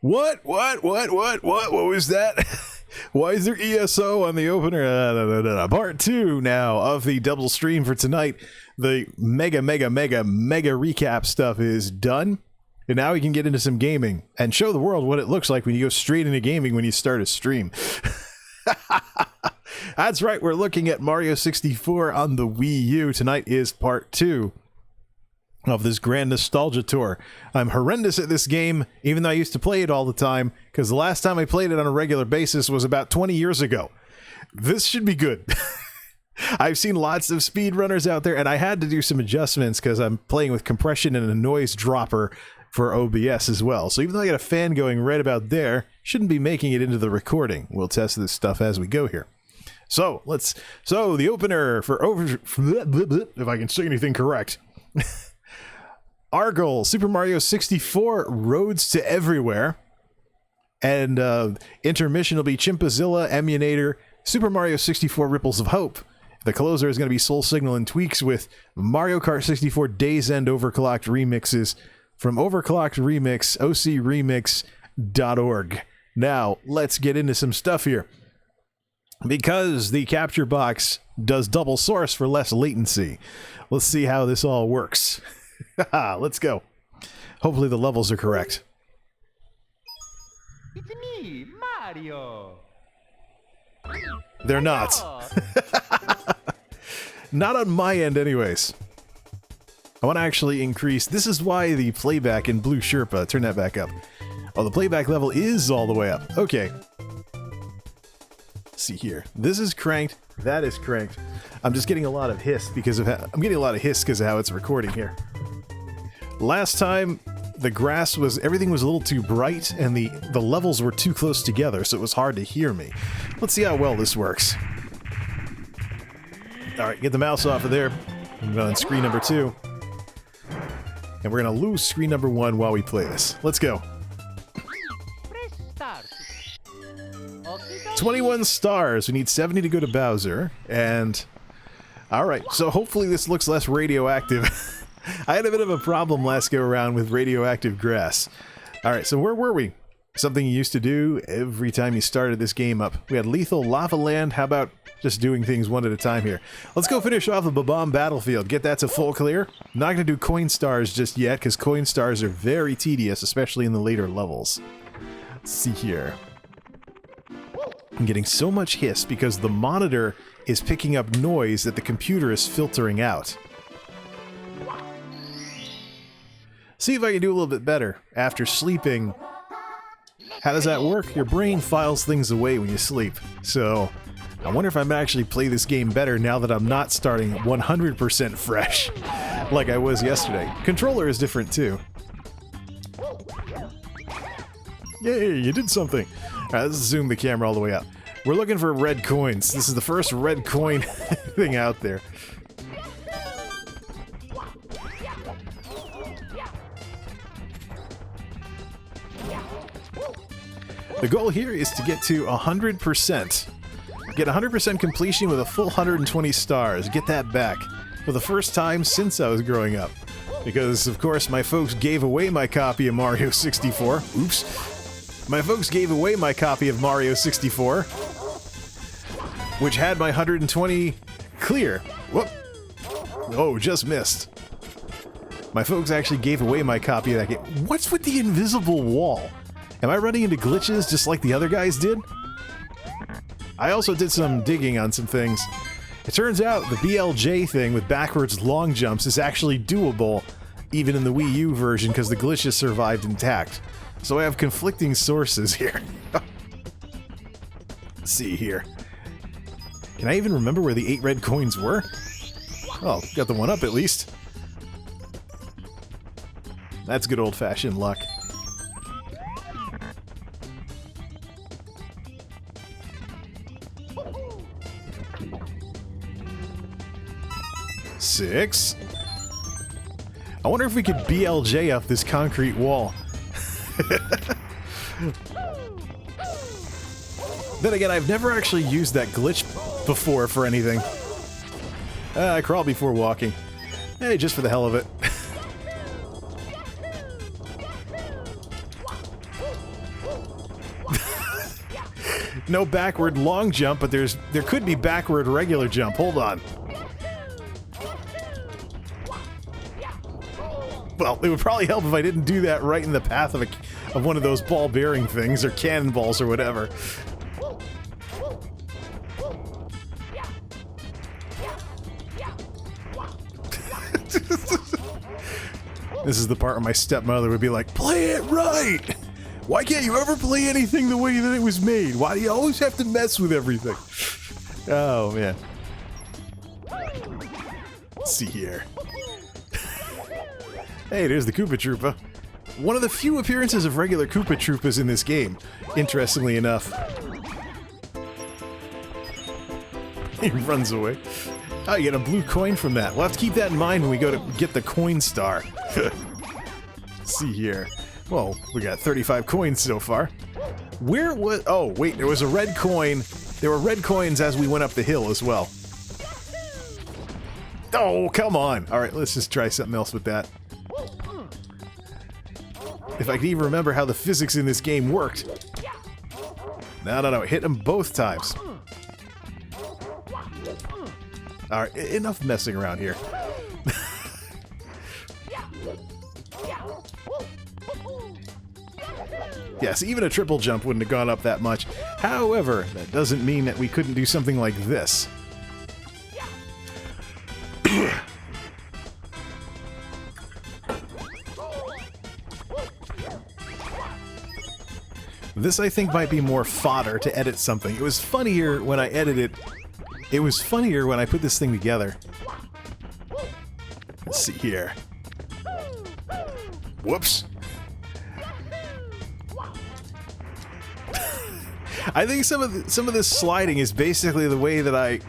What was that? Why is there ESO on the opener? Part 2 now of the double stream for tonight. The mega recap stuff is done. And now we can get into some gaming and show the world what it looks like when you go straight into gaming when you start a stream. That's right, we're looking at Mario 64 on the Wii U. Tonight is part 2 of this grand nostalgia tour. I'm horrendous at this game, even though I used to play it all the time, because the last time I played it on a regular basis was about 20 years ago. This should be good. I've seen lots of speedrunners out there, and I had to do some adjustments because I'm playing with compression and a noise dropper for OBS as well. So even though I got a fan going right about there, shouldn't be making it into the recording. We'll test this stuff as we go here. So the opener for if I can say anything correct. Argyle, Super Mario 64, Roads to Everywhere. And intermission will be Chimpazilla, Emunator, Super Mario 64, Ripples of Hope. The closer is going to be Soul Signal and Tweaks with Mario Kart 64 Days End Overclocked remixes from Overclocked Remix, ocremix.org. Now, let's get into some stuff here. Because the capture box does double source for less latency. Let's see how this all works. Let's go. Hopefully the levels are correct. It's me, Mario. They're not. Not on my end anyways. I want to actually increase. This is why the playback in Blue Sherpa, turn that back up. Oh, the playback level is all the way up. Okay. Let's see here. This is cranked. That is cranked. I'm just getting a lot of hiss because of how, how it's recording here. Last time the grass was, everything was a little too bright and the levels were too close together, so it was hard to hear me. Let's see how well this works. Alright, get the mouse off of there. I'm on screen number 2. And we're going to lose screen number 1 while we play this. Let's go. 21 stars. We need 70 to go to Bowser. And... alright, so hopefully this looks less radioactive. I had a bit of a problem last go around with radioactive grass. Alright, so where were we? Something you used to do every time you started this game up. We had Lethal Lava Land. How about just doing things one at a time here? Let's go finish off the Bob-omb Battlefield. Get that to full clear. I'm not going to do coin stars just yet, because coin stars are very tedious, especially in the later levels. Let's see here. I'm getting so much hiss because the monitor is picking up noise that the computer is filtering out. See if I can do a little bit better after sleeping. How does that work? Your brain files things away when you sleep. So, I wonder if I might actually play this game better now that I'm not starting 100% fresh like I was yesterday. Controller is different too. Yay, you did something. Alright, let's zoom the camera all the way up. We're looking for red coins. This is the first red coin thing out there. The goal here is to get to 100%. Get 100% completion with a full 120 stars. Get that back for the first time since I was growing up. Because, of course, my folks gave away my copy of Mario 64. Oops. My folks gave away my copy of Mario 64, which had my 120 clear. Whoop. Oh, just missed. My folks actually gave away my copy of that game. What's with the invisible wall? Am I running into glitches just like the other guys did? I also did some digging on some things. It turns out the BLJ thing with backwards long jumps is actually doable even in the Wii U version because the glitches survived intact. So I have conflicting sources here. Let's see here. Can I even remember where the 8 red coins were? Oh, got the one up at least. That's good old-fashioned luck. Six. I wonder if we could BLJ up this concrete wall. Then again, I've never actually used that glitch before for anything. I crawl before walking. Hey, just for the hell of it. No backward long jump, but there could be backward regular jump. Hold on. Well, it would probably help if I didn't do that right in the path of one of those ball bearing things, or cannonballs, or whatever. This is the part where my stepmother would be like, "Play it right! Why can't you ever play anything the way that it was made? Why do you always have to mess with everything?" Oh, man. Let's see here. Hey, there's the Koopa Troopa. One of the few appearances of regular Koopa Troopas in this game, interestingly enough. He runs away. Oh, you get a blue coin from that. We'll have to keep that in mind when we go to get the coin star. Let's see here. Well, we got 35 coins so far. Where was... Oh, wait, there was a red coin. There were red coins as we went up the hill as well. Oh, come on. All right, let's just try something else with that. If I can even remember how the physics in this game worked. No. Hit them both times. Alright, enough messing around here. Yes, even a triple jump wouldn't have gone up that much. However, that doesn't mean that we couldn't do something like this. This, I think, might be more fodder to edit something. It was funnier when I edited... It was funnier when I put this thing together. Let's see here. Whoops. I think some of this sliding is basically the way that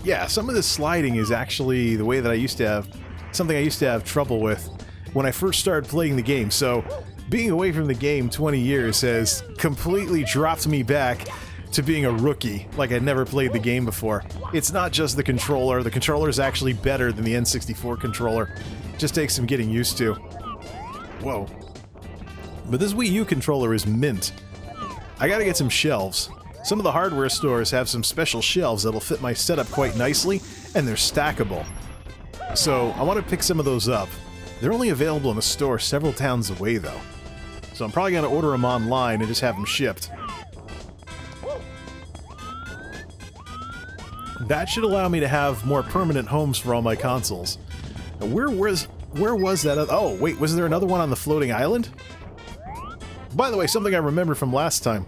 yeah, some of this sliding is actually the way that I used to have... Something I used to have trouble with when I first started playing the game, so... Being away from the game 20 years has completely dropped me back to being a rookie, like I'd never played the game before. It's not just the controller. The controller is actually better than the N64 controller. Just takes some getting used to. Whoa. But this Wii U controller is mint. I gotta get some shelves. Some of the hardware stores have some special shelves that'll fit my setup quite nicely, and they're stackable. So I want to pick some of those up. They're only available in a store several towns away, though. So I'm probably going to order them online and just have them shipped. That should allow me to have more permanent homes for all my consoles. Now, where was that? Oh, wait, was there another one on the floating island? By the way, something I remember from last time.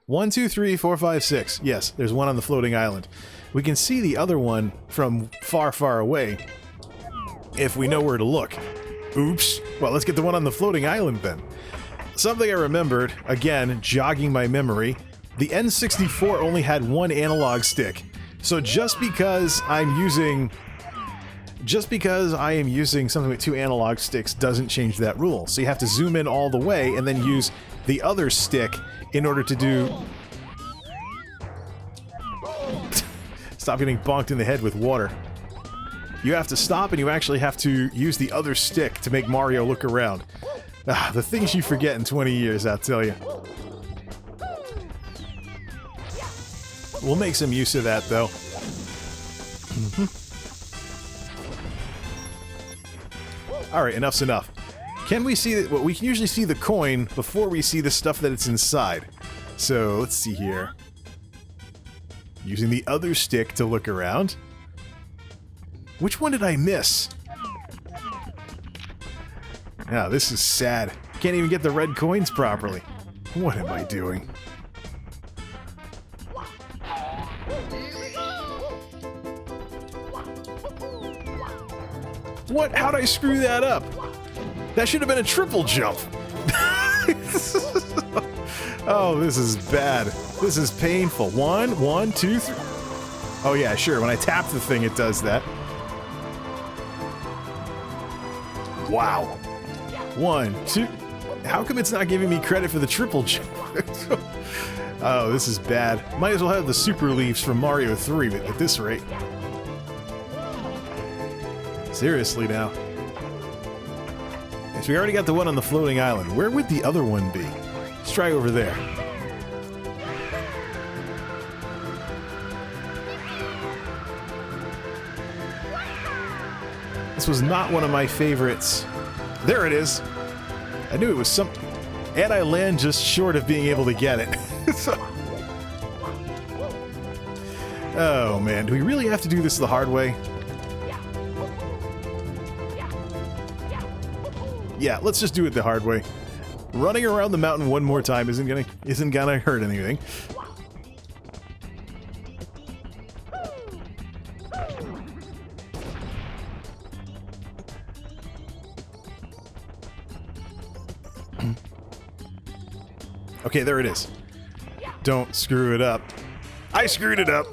1, 2, 3, 4, 5, 6. Yes, there's one on the floating island. We can see the other one from far, far away if we know where to look. Oops. Well, let's get the one on the floating island then. Something I remembered, again, jogging my memory, the N64 only had one analog stick. So just because I am using something with two analog sticks doesn't change that rule. So you have to zoom in all the way and then use the other stick in order to do... Stop getting bonked in the head with water. You have to stop and you actually have to use the other stick to make Mario look around. Ah, the things you forget in 20 years, I'll tell you. We'll make some use of that, though. Alright, enough's enough. Can we see that? Well, we can usually see the coin before we see the stuff that it's inside. So, let's see here. Using the other stick to look around. Which one did I miss? Ah, this is sad. Can't even get the red coins properly. What am I doing? What? How'd I screw that up? That should have been a triple jump. Oh, this is bad. This is painful. 1, 2, 3. Oh yeah, sure. When I tap the thing, it does that. Wow. 1, 2. How come it's not giving me credit for the triple jump? Oh, this is bad. Might as well have the super leaves from Mario 3 at this rate. Seriously now. So we already got the one on the floating island. Where would the other one be? Let's try over there. this was not one of my favorites. There it is. I knew it was some... And I land just short of being able to get it. Oh, man. Do we really have to do this the hard way? Yeah, let's just do it the hard way. Running around the mountain one more time isn't gonna hurt anything. Okay, there it is. Don't screw it up. I screwed it up.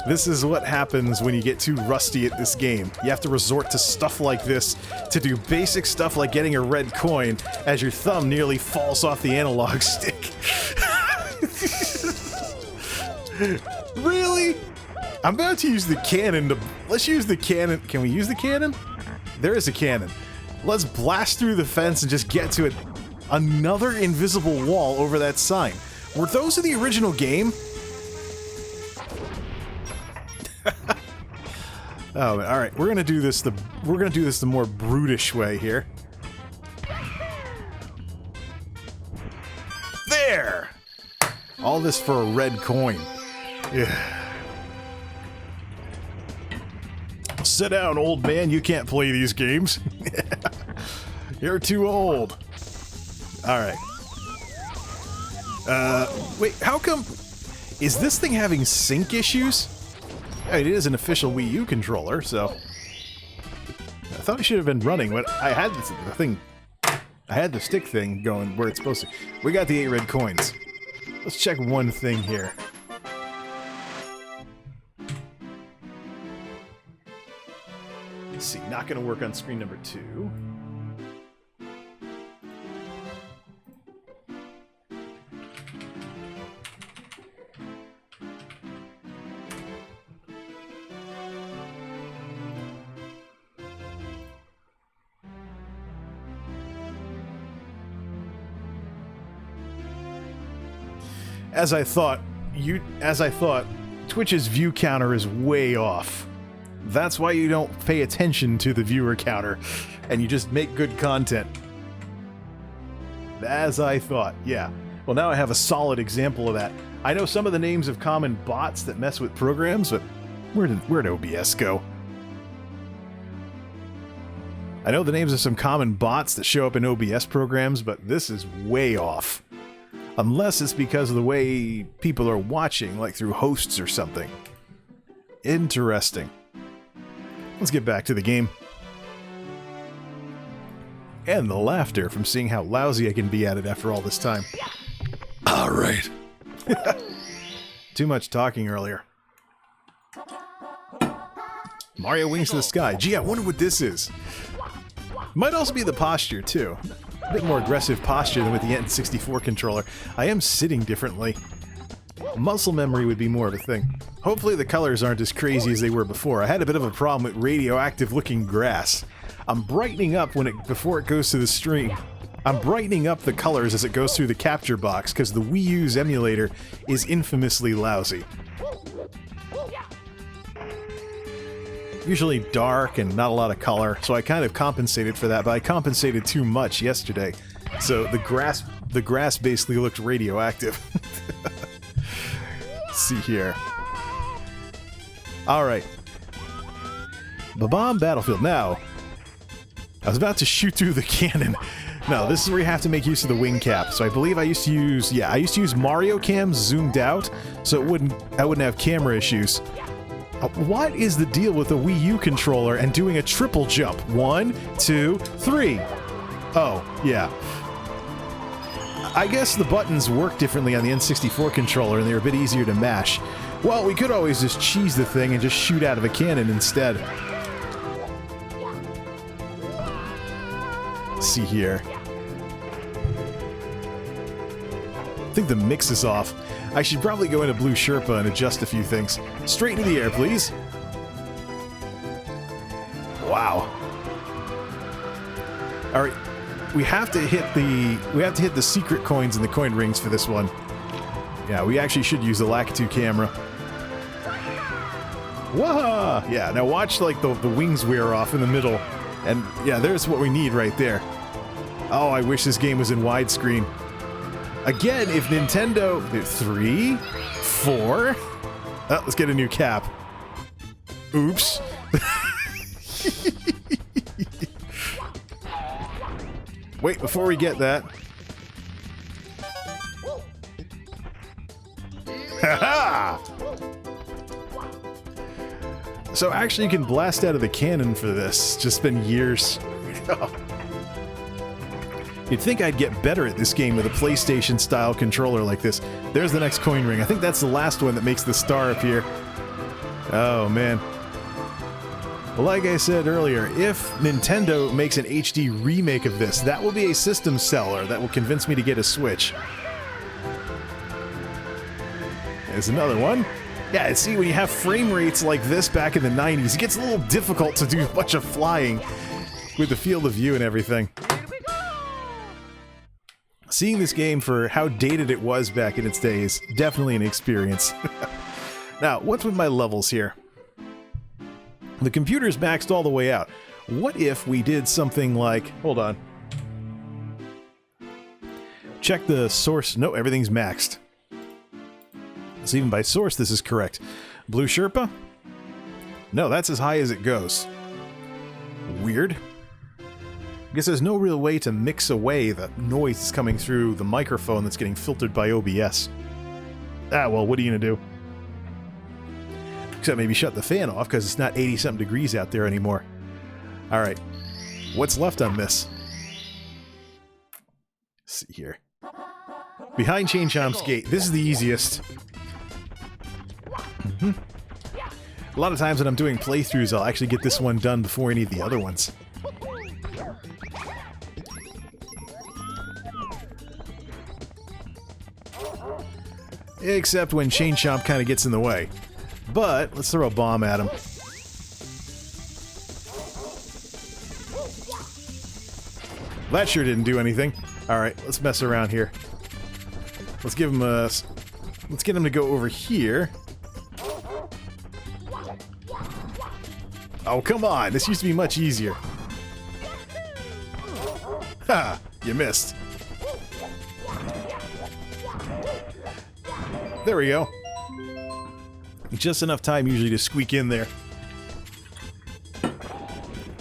This is what happens when you get too rusty at this game. You have to resort to stuff like this to do basic stuff like getting a red coin as your thumb nearly falls off the analog stick. Really? I'm about to use the cannon to... Let's use the cannon. Can we use the cannon? There is a cannon. Let's blast through the fence and just get to it. Another invisible wall over that sign. Were those in the original game? Oh, all right. We're gonna do this the more brutish way here. There. All this for a red coin. Yeah. Sit down, old man. You can't play these games. You're too old. All right. Wait. How come? Is this thing having sync issues? It is an official Wii U controller, so I thought it should have been running. But I had the stick thing going where it's supposed to. We got the 8 red coins. Let's check one thing here. Let's see. Not going to work on screen number 2. As I thought, Twitch's view counter is way off. That's why you don't pay attention to the viewer counter, and you just make good content. As I thought, yeah. Well, now I have a solid example of that. I know some of the names of common bots that mess with programs, but where'd OBS go? I know the names of some common bots that show up in OBS programs, but this is way off. Unless it's because of the way people are watching, like through hosts or something. Interesting. Let's get back to the game. And the laughter from seeing how lousy I can be at it after all this time. Alright. Too much talking earlier. Mario Wings to the Sky. Gee, I wonder what this is. Might also be the posture, too. A bit more aggressive posture than with the N64 controller. I am sitting differently. Muscle memory would be more of a thing. Hopefully the colors aren't as crazy as they were before. I had a bit of a problem with radioactive looking grass. I'm brightening up before it goes to the stream. I'm brightening up the colors as it goes through the capture box because the Wii U's emulator is infamously lousy. Usually dark and not a lot of color, so I kind of compensated for that, but I compensated too much yesterday. So the grass basically looked radioactive. Let's see here. Alright. Ba-bomb Battlefield. Now, I was about to shoot through the cannon. No, this is where you have to make use of the wing cap. So I believe I used to use Mario Cam zoomed out, so I wouldn't have camera issues. What is the deal with a Wii U controller and doing a triple jump? 1, 2, 3. Oh, yeah. I guess the buttons work differently on the N64 controller and they're a bit easier to mash. Well, we could always just cheese the thing and just shoot out of a cannon instead. Let's see here. I think the mix is off. I should probably go into Blue Sherpa and adjust a few things. Straight into the air, please. Wow. All right, we have to hit the secret coins in the coin rings for this one. Yeah, we actually should use the Lakitu camera. Wah! Yeah, now watch like the wings wear off in the middle. And yeah, there's what we need right there. Oh, I wish this game was in widescreen. Again, if Nintendo... 3? 4? Oh, let's get a new cap. Oops. Wait, before we get that... Ha-ha! So actually you can blast out of the cannon for this. It's just been years. You'd think I'd get better at this game with a PlayStation-style controller like this. There's the next coin ring. I think that's the last one that makes the star appear. Oh, man. Well, like I said earlier, if Nintendo makes an HD remake of this, that will be a system seller that will convince me to get a Switch. There's another one. Yeah, see, when you have frame rates like this back in the 90s, it gets a little difficult to do a bunch of flying with the field of view and everything. Seeing this game for how dated it was back in its day is definitely an experience. Now, what's with my levels here? The computer's maxed all the way out. What if we did something like... Hold on. Check the source. No, everything's maxed. So even by source, this is correct. Blue Sherpa? No, that's as high as it goes. Weird. I guess there's no real way to mix away the noise that's coming through the microphone that's getting filtered by OBS. Ah, well, what are you gonna do? Except maybe shut the fan off, because it's not 80-something degrees out there anymore. Alright. What's left on this? Let's see here. Behind Chain Chomp's Gate. This is the easiest. A lot of times when I'm doing playthroughs, I'll actually get this one done before any of the other ones. Except when Chain Chomp kind of gets in the way. But, let's throw a bomb at him. That sure didn't do anything. Alright, let's mess around here. Let's give him a... Let's get him to go over here. Oh, come on! This used to be much easier. Ha! You missed. There we go. Just enough time usually to squeak in there.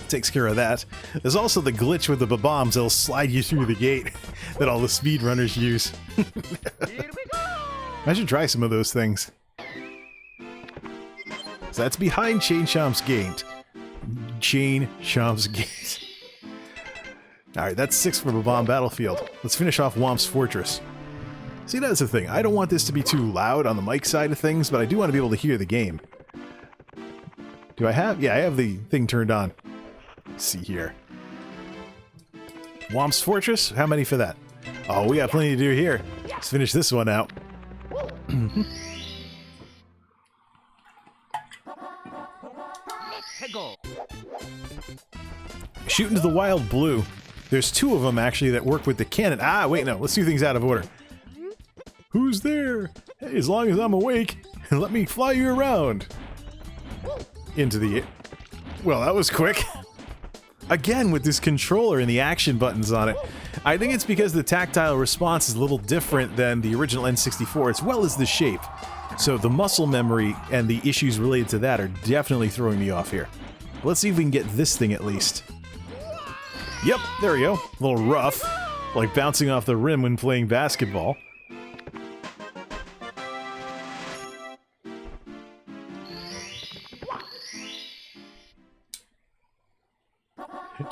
Takes care of that. There's also the glitch with the bombs that'll slide you through the gate that all the speedrunners use. I should try some of those things. So that's behind Chain Chomp's Gate. Chain Chomp's Gate. Alright, that's 6 for the bomb battlefield. Let's finish off Whomps Fortress. See, that's the thing. I don't want this to be too loud on the mic side of things, but I do want to be able to hear the game. Do I have? Yeah, I have the thing turned on. Let's see here. Whomps Fortress? How many for that? Oh, we got plenty to do here. Let's finish this one out. Shoot into the wild blue. There's 2 of them, actually, that work with the cannon. Ah, wait, no. Let's do things out of order. Who's there? Hey, as long as I'm awake, let me fly you around. Into the... Well, that was quick. Again, with this controller and the action buttons on it. I think it's because the tactile response is a little different than the original N64, as well as the shape. So the muscle memory and the issues related to that are definitely throwing me off here. Let's see if we can get this thing at least. Yep, there we go. A little rough. Like bouncing off the rim when playing basketball.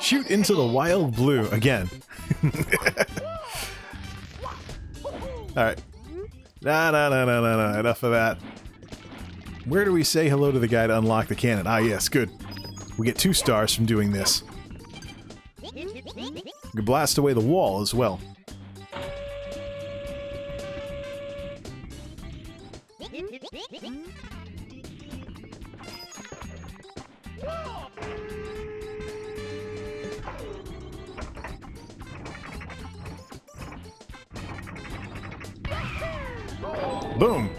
Shoot into the wild blue again. Alright. No. Enough of that. Where do we say hello to the guy to unlock the cannon? Ah, yes, good. We get 2 stars from doing this. We can blast away the wall as well. Boom.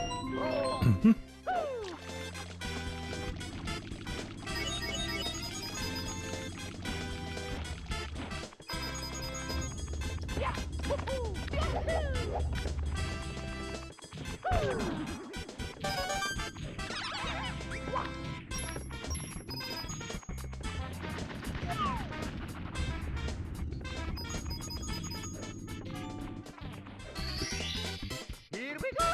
Here we go!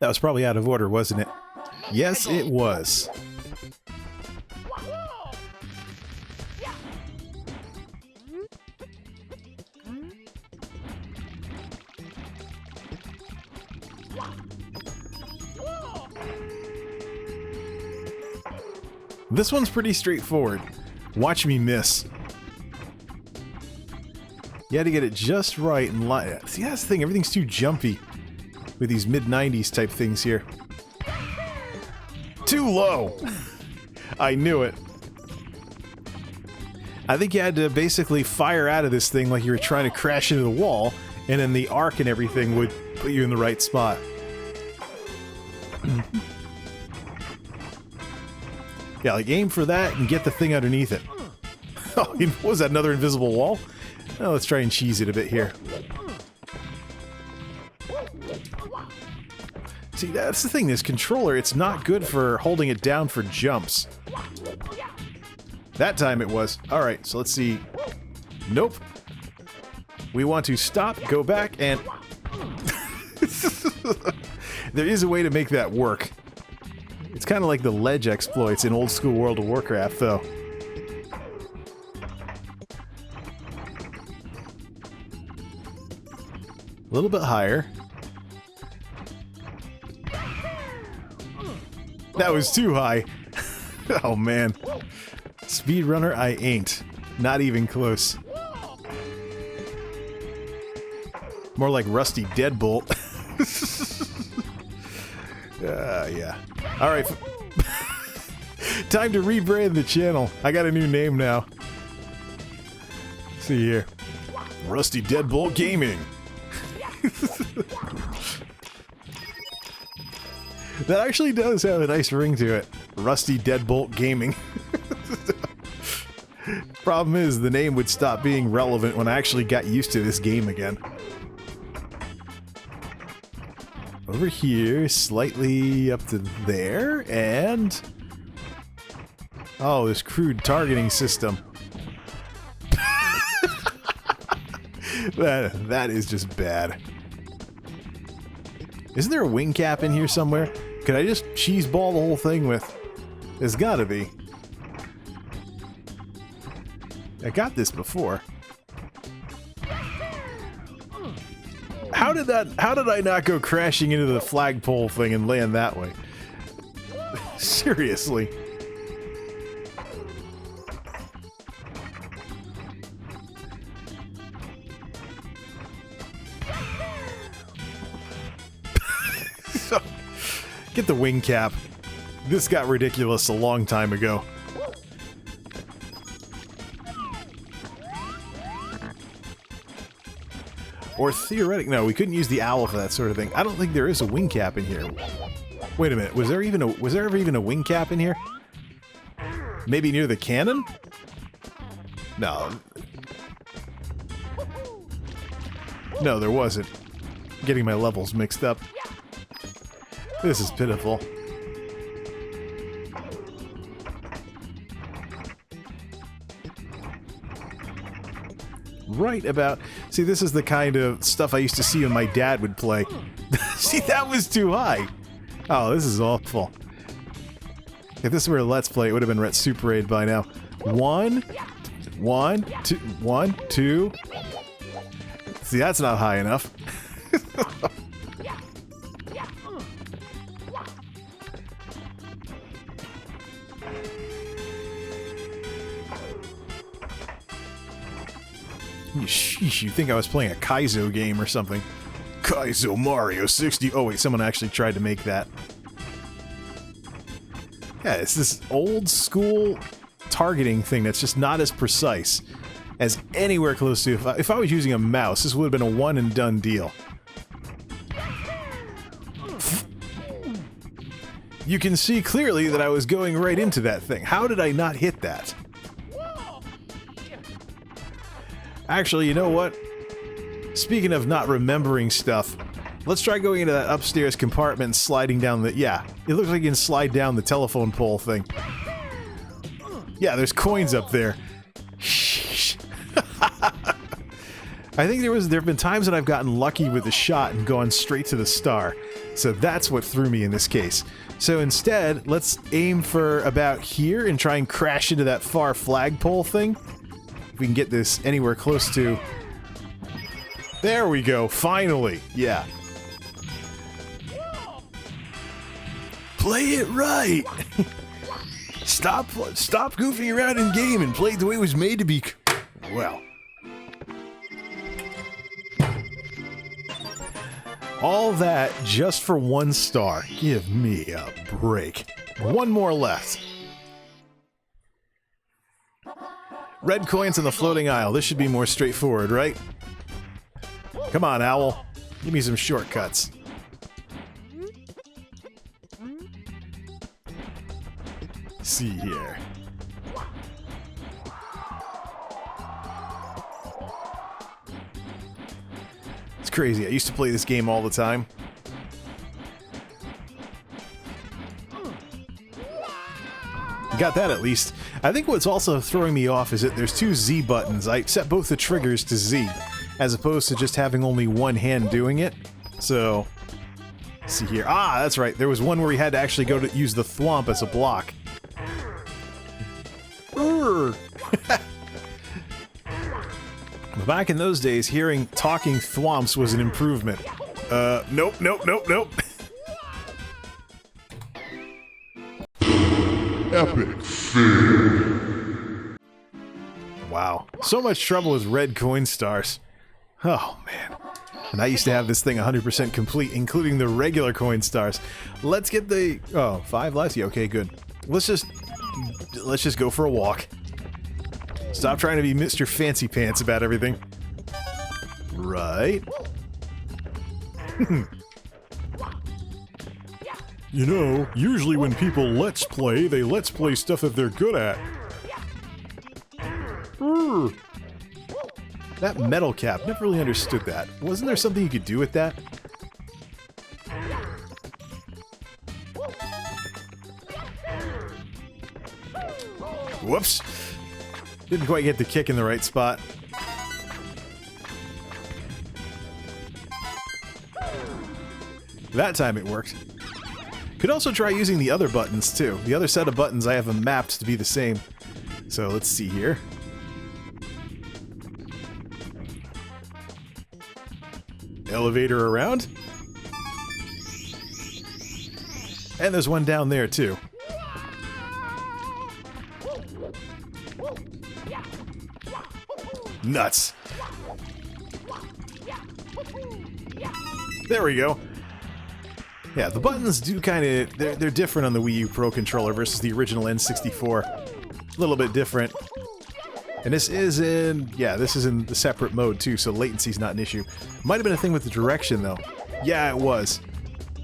That was probably out of order, wasn't it? Yes, it was. This one's pretty straightforward. Watch me miss. You had to get it just right and see, that's the thing, everything's too jumpy with these mid-90s type things here. Too low! I knew it. I think you had to basically fire out of this thing like you were trying to crash into the wall, and then the arc and everything would put you in the right spot. Yeah, like aim for that and get the thing underneath it. Oh, what was that, another invisible wall? Oh, let's try and cheese it a bit here. See, that's the thing, this controller, it's not good for holding it down for jumps. That time it was. Alright, so let's see. Nope. We want to stop, go back, and... There is a way to make that work. It's kind of like the ledge exploits in old school World of Warcraft, though. A little bit higher. That was too high. Oh man. Speedrunner I ain't. Not even close. More like Rusty Deadbolt. Yeah. Alright. Time to rebrand the channel. I got a new name now. See here. Rusty Deadbolt Gaming. That actually does have a nice ring to it. Rusty Deadbolt Gaming. Problem is, the name would stop being relevant when I actually got used to this game again. Over here, slightly up to there, and... Oh, this crude targeting system. That is just bad. Isn't there a wing cap in here somewhere? Could I just cheese ball the whole thing with? There's gotta be. I got this before. How did I not go crashing into the flagpole thing and land that way? Seriously. Get the wing cap. This got ridiculous a long time ago. Or theoretically, no, we couldn't use the owl for that sort of thing. I don't think there is a wing cap in here. Wait a minute, was there ever even a wing cap in here? Maybe near the cannon? No. No, there wasn't. Getting my levels mixed up. This is pitiful. Right about... See, this is the kind of stuff I used to see when my dad would play. See, that was too high. Oh, this is awful. If this were a Let's Play, it would have been Ret Super Raid by now. One, two. See, that's not high enough. Sheesh, you'd think I was playing a Kaizo game or something. Kaizo Mario 60. Oh wait, someone actually tried to make that. Yeah, it's this old school targeting thing that's just not as precise as anywhere close to... If I was using a mouse, this would have been a one and done deal. You can see clearly that I was going right into that thing. How did I not hit that? Actually, you know what? Speaking of not remembering stuff, let's try going into that upstairs compartment and sliding down the... Yeah, it looks like you can slide down the telephone pole thing. Yeah, there's coins up there. Sheesh. I think there have been times that I've gotten lucky with the shot and gone straight to the star. So that's what threw me in this case. So instead, let's aim for about here and try and crash into that far flagpole thing. If we can get this anywhere close to... There we go, finally! Yeah. Play it right! Stop goofing around in game and play it the way it was made to be... Well... All that just for 1 star. Give me a break. 1 more left. Red coins in the floating aisle. This should be more straightforward, right? Come on, Owl. Give me some shortcuts. See here. It's crazy. I used to play this game all the time. Got that at least. I think what's also throwing me off is that there's 2 Z buttons. I set both the triggers to Z, as opposed to just having only one hand doing it. So, let's see here. Ah, that's right. There was one where we had to actually go to use the thwomp as a block. Back in those days, hearing talking thwomps was an improvement. Nope. Epic fail. Wow. So much trouble with red coin stars. Oh, man. And I used to have this thing 100% complete, including the regular coin stars. Let's get the... Oh, 5 left? Yeah, okay, good. Let's just go for a walk. Stop trying to be Mr. Fancy Pants about everything. Right. You know, usually when people let's play, they let's play stuff that they're good at. That metal cap, never really understood that. Wasn't there something you could do with that? Whoops. Didn't quite get the kick in the right spot. That time it worked. Could also try using the other buttons too. The other set of buttons I have them mapped to be the same. So let's see here. Elevator around. And there's one down there too. Nuts. There we go. Yeah, the buttons do kind of... They're different on the Wii U Pro Controller versus the original N64. A little bit different. And this is in... Yeah, this is in the separate mode too, so latency's not an issue. Might have been a thing with the direction though. Yeah, it was.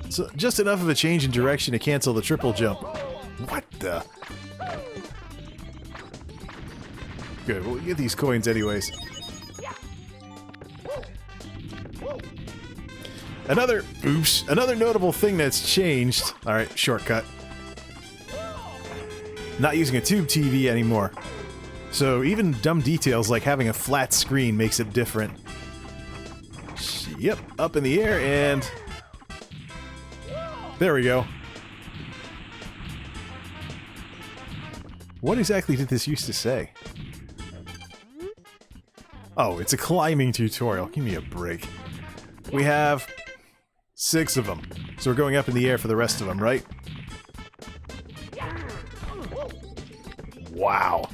So just enough of a change in direction to cancel the triple jump. What the... Good, we'll get these coins anyways. Another notable thing that's changed. Alright, shortcut. Not using a tube TV anymore. So even dumb details like having a flat screen makes it different. Yep, up in the air and... There we go. What exactly did this used to say? Oh, it's a climbing tutorial. Give me a break. We have 6 of them. So we're going up in the air for the rest of them, right? Wow.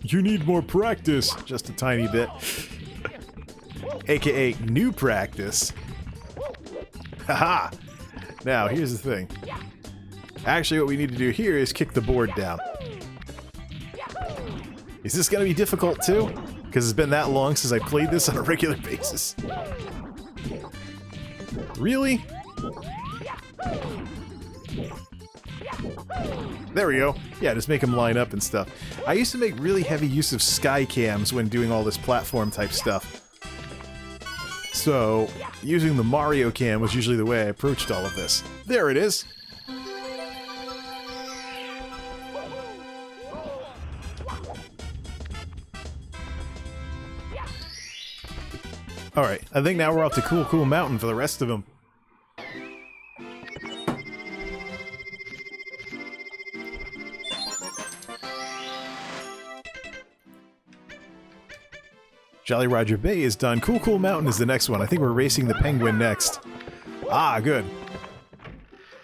You need more practice. Just a tiny bit. AKA new practice. Haha! Now, here's the thing. Actually, what we need to do here is kick the board down. Is this going to be difficult too? Because it's been that long since I played this on a regular basis. Really? There we go. Yeah, just make them line up and stuff. I used to make really heavy use of sky cams when doing all this platform type stuff. So, using the Mario cam was usually the way I approached all of this. There it is! Alright, I think now we're off to Cool Mountain for the rest of them. Jolly Roger Bay is done. Cool Mountain is the next one. I think we're racing the Penguin next. Ah, good.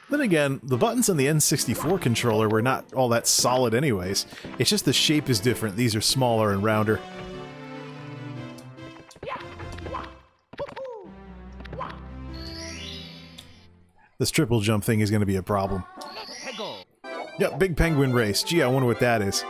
Then again, the buttons on the N64 controller were not all that solid anyways. It's just the shape is different. These are smaller and rounder. This triple jump thing is going to be a problem. Yep, big penguin race. Gee, I wonder what that is.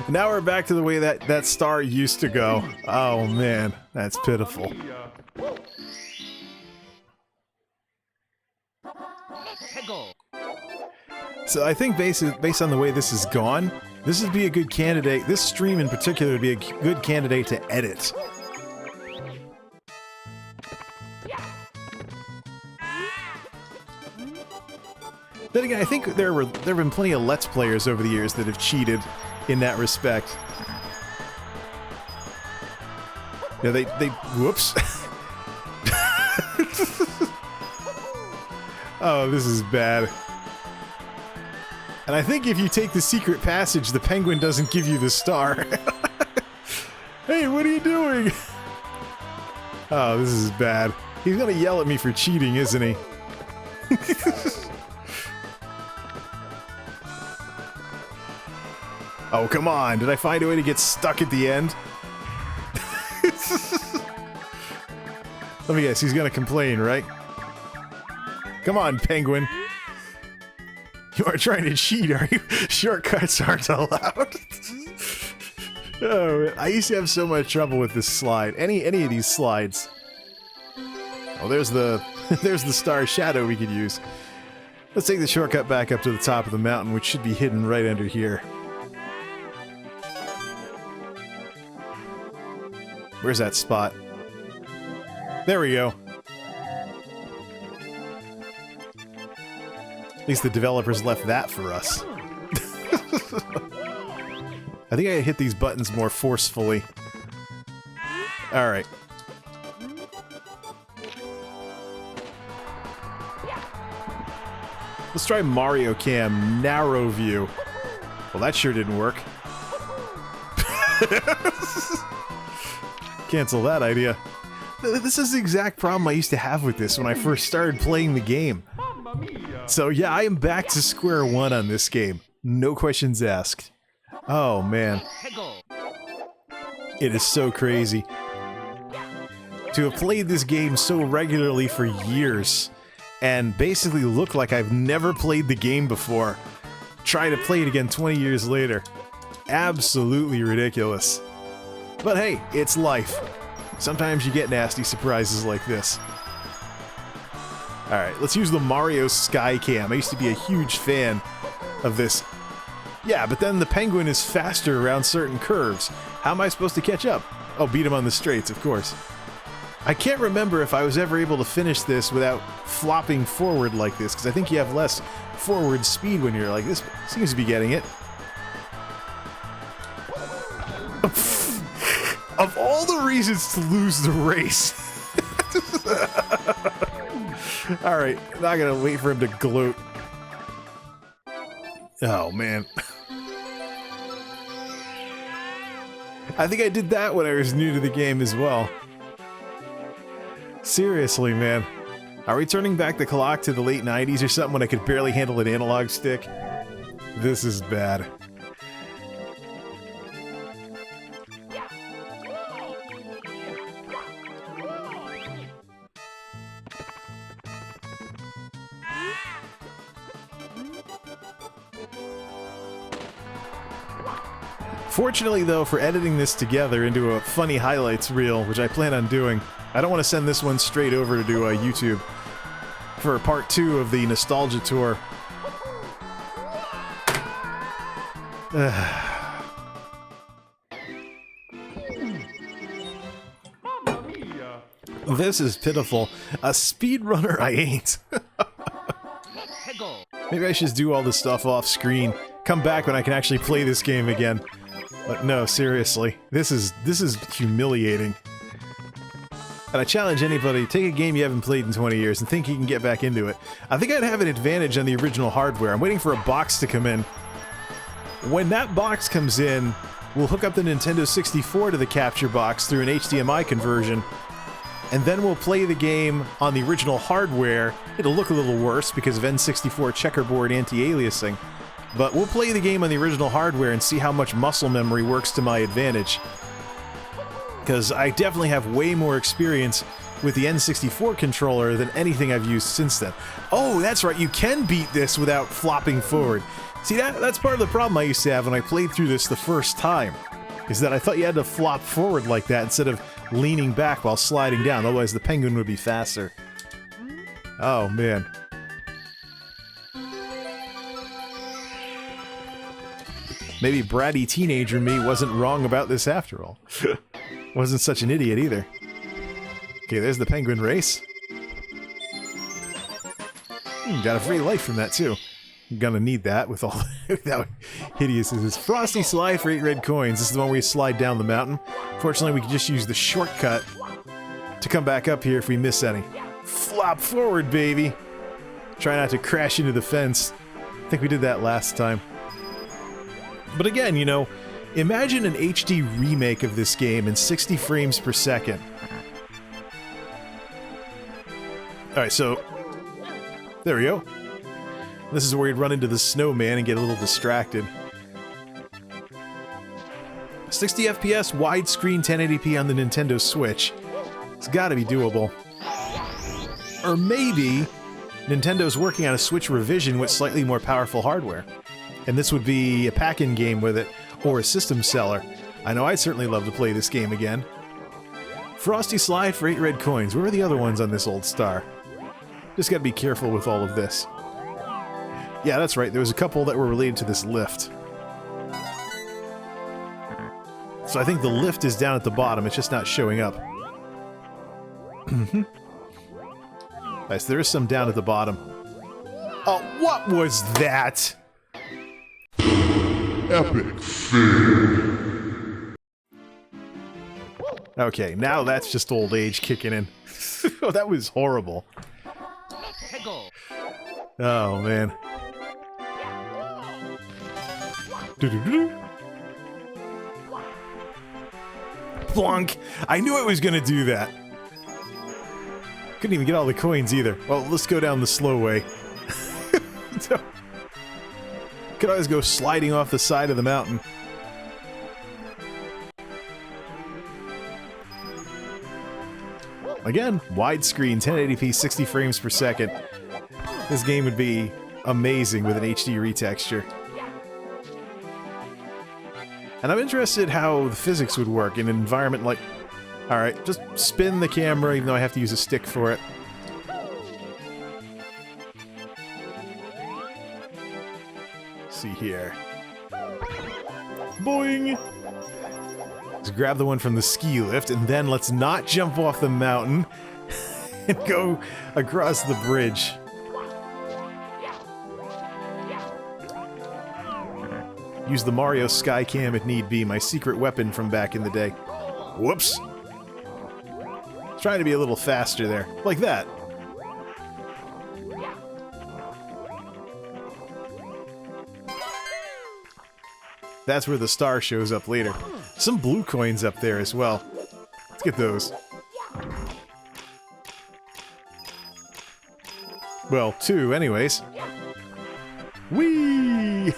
Now we're back to the way that star used to go. Oh man, that's pitiful. So I think based on the way this is gone, this would be a good candidate. This stream in particular would be a good candidate to edit. Then again, I think there have been plenty of Let's Players over the years that have cheated in that respect. Yeah, they whoops. Oh, this is bad. And I think if you take the secret passage, the penguin doesn't give you the star. Hey, what are you doing? Oh, this is bad. He's gonna yell at me for cheating, isn't he? Oh, come on. Did I find a way to get stuck at the end? Let me guess, he's gonna complain, right? Come on, penguin. You are trying to cheat, are you? Shortcuts aren't allowed. Oh, I used to have so much trouble with this slide. Any of these slides. Oh, there's the there's the star shadow we could use. Let's take the shortcut back up to the top of the mountain, which should be hidden right under here. Where's that spot? There we go. At least the developers left that for us. I think I hit these buttons more forcefully. Alright. Let's try Mario Cam narrow view. Well, that sure didn't work. Cancel that idea. This is the exact problem I used to have with this when I first started playing the game. So yeah, I am back to square one on this game. No questions asked. Oh man. It is so crazy. To have played this game so regularly for years, and basically look like I've never played the game before, try to play it again 20 years later. Absolutely ridiculous. But hey, it's life. Sometimes you get nasty surprises like this. Alright, let's use the Mario Sky Cam. I used to be a huge fan of this. Yeah, but then the penguin is faster around certain curves. How am I supposed to catch up? Oh, beat him on the straights, of course. I can't remember if I was ever able to finish this without flopping forward like this, because I think you have less forward speed when you're like this. Seems to be getting it. Of all the reasons to lose the race. Alright, not gonna wait for him to gloat. Oh, man. I think I did that when I was new to the game as well. Seriously, man. Are we turning back the clock to the late 90s or something when I could barely handle an analog stick? This is bad. Fortunately, though, for editing this together into a funny highlights reel, which I plan on doing, I don't want to send this one straight over to YouTube for part 2 of the Nostalgia Tour. This is pitiful. A speedrunner I ain't. Maybe I should do all this stuff off screen. Come back when I can actually play this game again. But no, seriously. This is humiliating. And I challenge anybody, take a game you haven't played in 20 years and think you can get back into it. I think I'd have an advantage on the original hardware. I'm waiting for a box to come in. When that box comes in, we'll hook up the Nintendo 64 to the capture box through an HDMI conversion, and then we'll play the game on the original hardware. It'll look a little worse because of N64 checkerboard anti-aliasing, but we'll play the game on the original hardware and see how much muscle memory works to my advantage. Because I definitely have way more experience with the N64 controller than anything I've used since then. Oh, that's right, you can beat this without flopping forward. See, that's part of the problem I used to have when I played through this the first time, is that I thought you had to flop forward like that instead of leaning back while sliding down, otherwise the penguin would be faster. Oh, man. Maybe bratty teenager me wasn't wrong about this after all. Wasn't such an idiot either. Okay, there's the penguin race. Got a free life from that too. I'm gonna need that with all how hideous is this. Frosty slide for 8 red coins. This is the one where you slide down the mountain. Fortunately, we can just use the shortcut to come back up here if we miss any. Flop forward, baby! Try not to crash into the fence. I think we did that last time. But again, you know, imagine an HD remake of this game in 60 frames per second. Alright, so there we go. This is where you'd run into the snowman and get a little distracted. 60 FPS, widescreen 1080p on the Nintendo Switch. It's gotta be doable. Or maybe Nintendo's working on a Switch revision with slightly more powerful hardware. And this would be a pack-in game with it, or a system seller. I know I'd certainly love to play this game again. Frosty slide for 8 red coins. Where are the other ones on this old star? Just gotta be careful with all of this. Yeah, that's right, there was a couple that were related to this lift. So I think the lift is down at the bottom, it's just not showing up. Nice, there is some down at the bottom. Oh, what was that? Epic fail. Okay, now that's just old age kicking in. Oh, that was horrible. Oh, man. Plonk! I knew I was gonna do that. Couldn't even get all the coins either. Well, let's go down the slow way. Could always go sliding off the side of the mountain. Again, widescreen, 1080p, 60 frames per second. This game would be amazing with an HD retexture. And I'm interested how the physics would work in an environment like... Alright, just spin the camera even though I have to use a stick for it. See here. Boing! Let's grab the one from the ski lift, and then let's not jump off the mountain and go across the bridge. Use the Mario Skycam if need be, my secret weapon from back in the day. Whoops! Trying to be a little faster there. Like that. That's where the star shows up later. Some blue coins up there as well. Let's get those. Well, 2 anyways. Whee!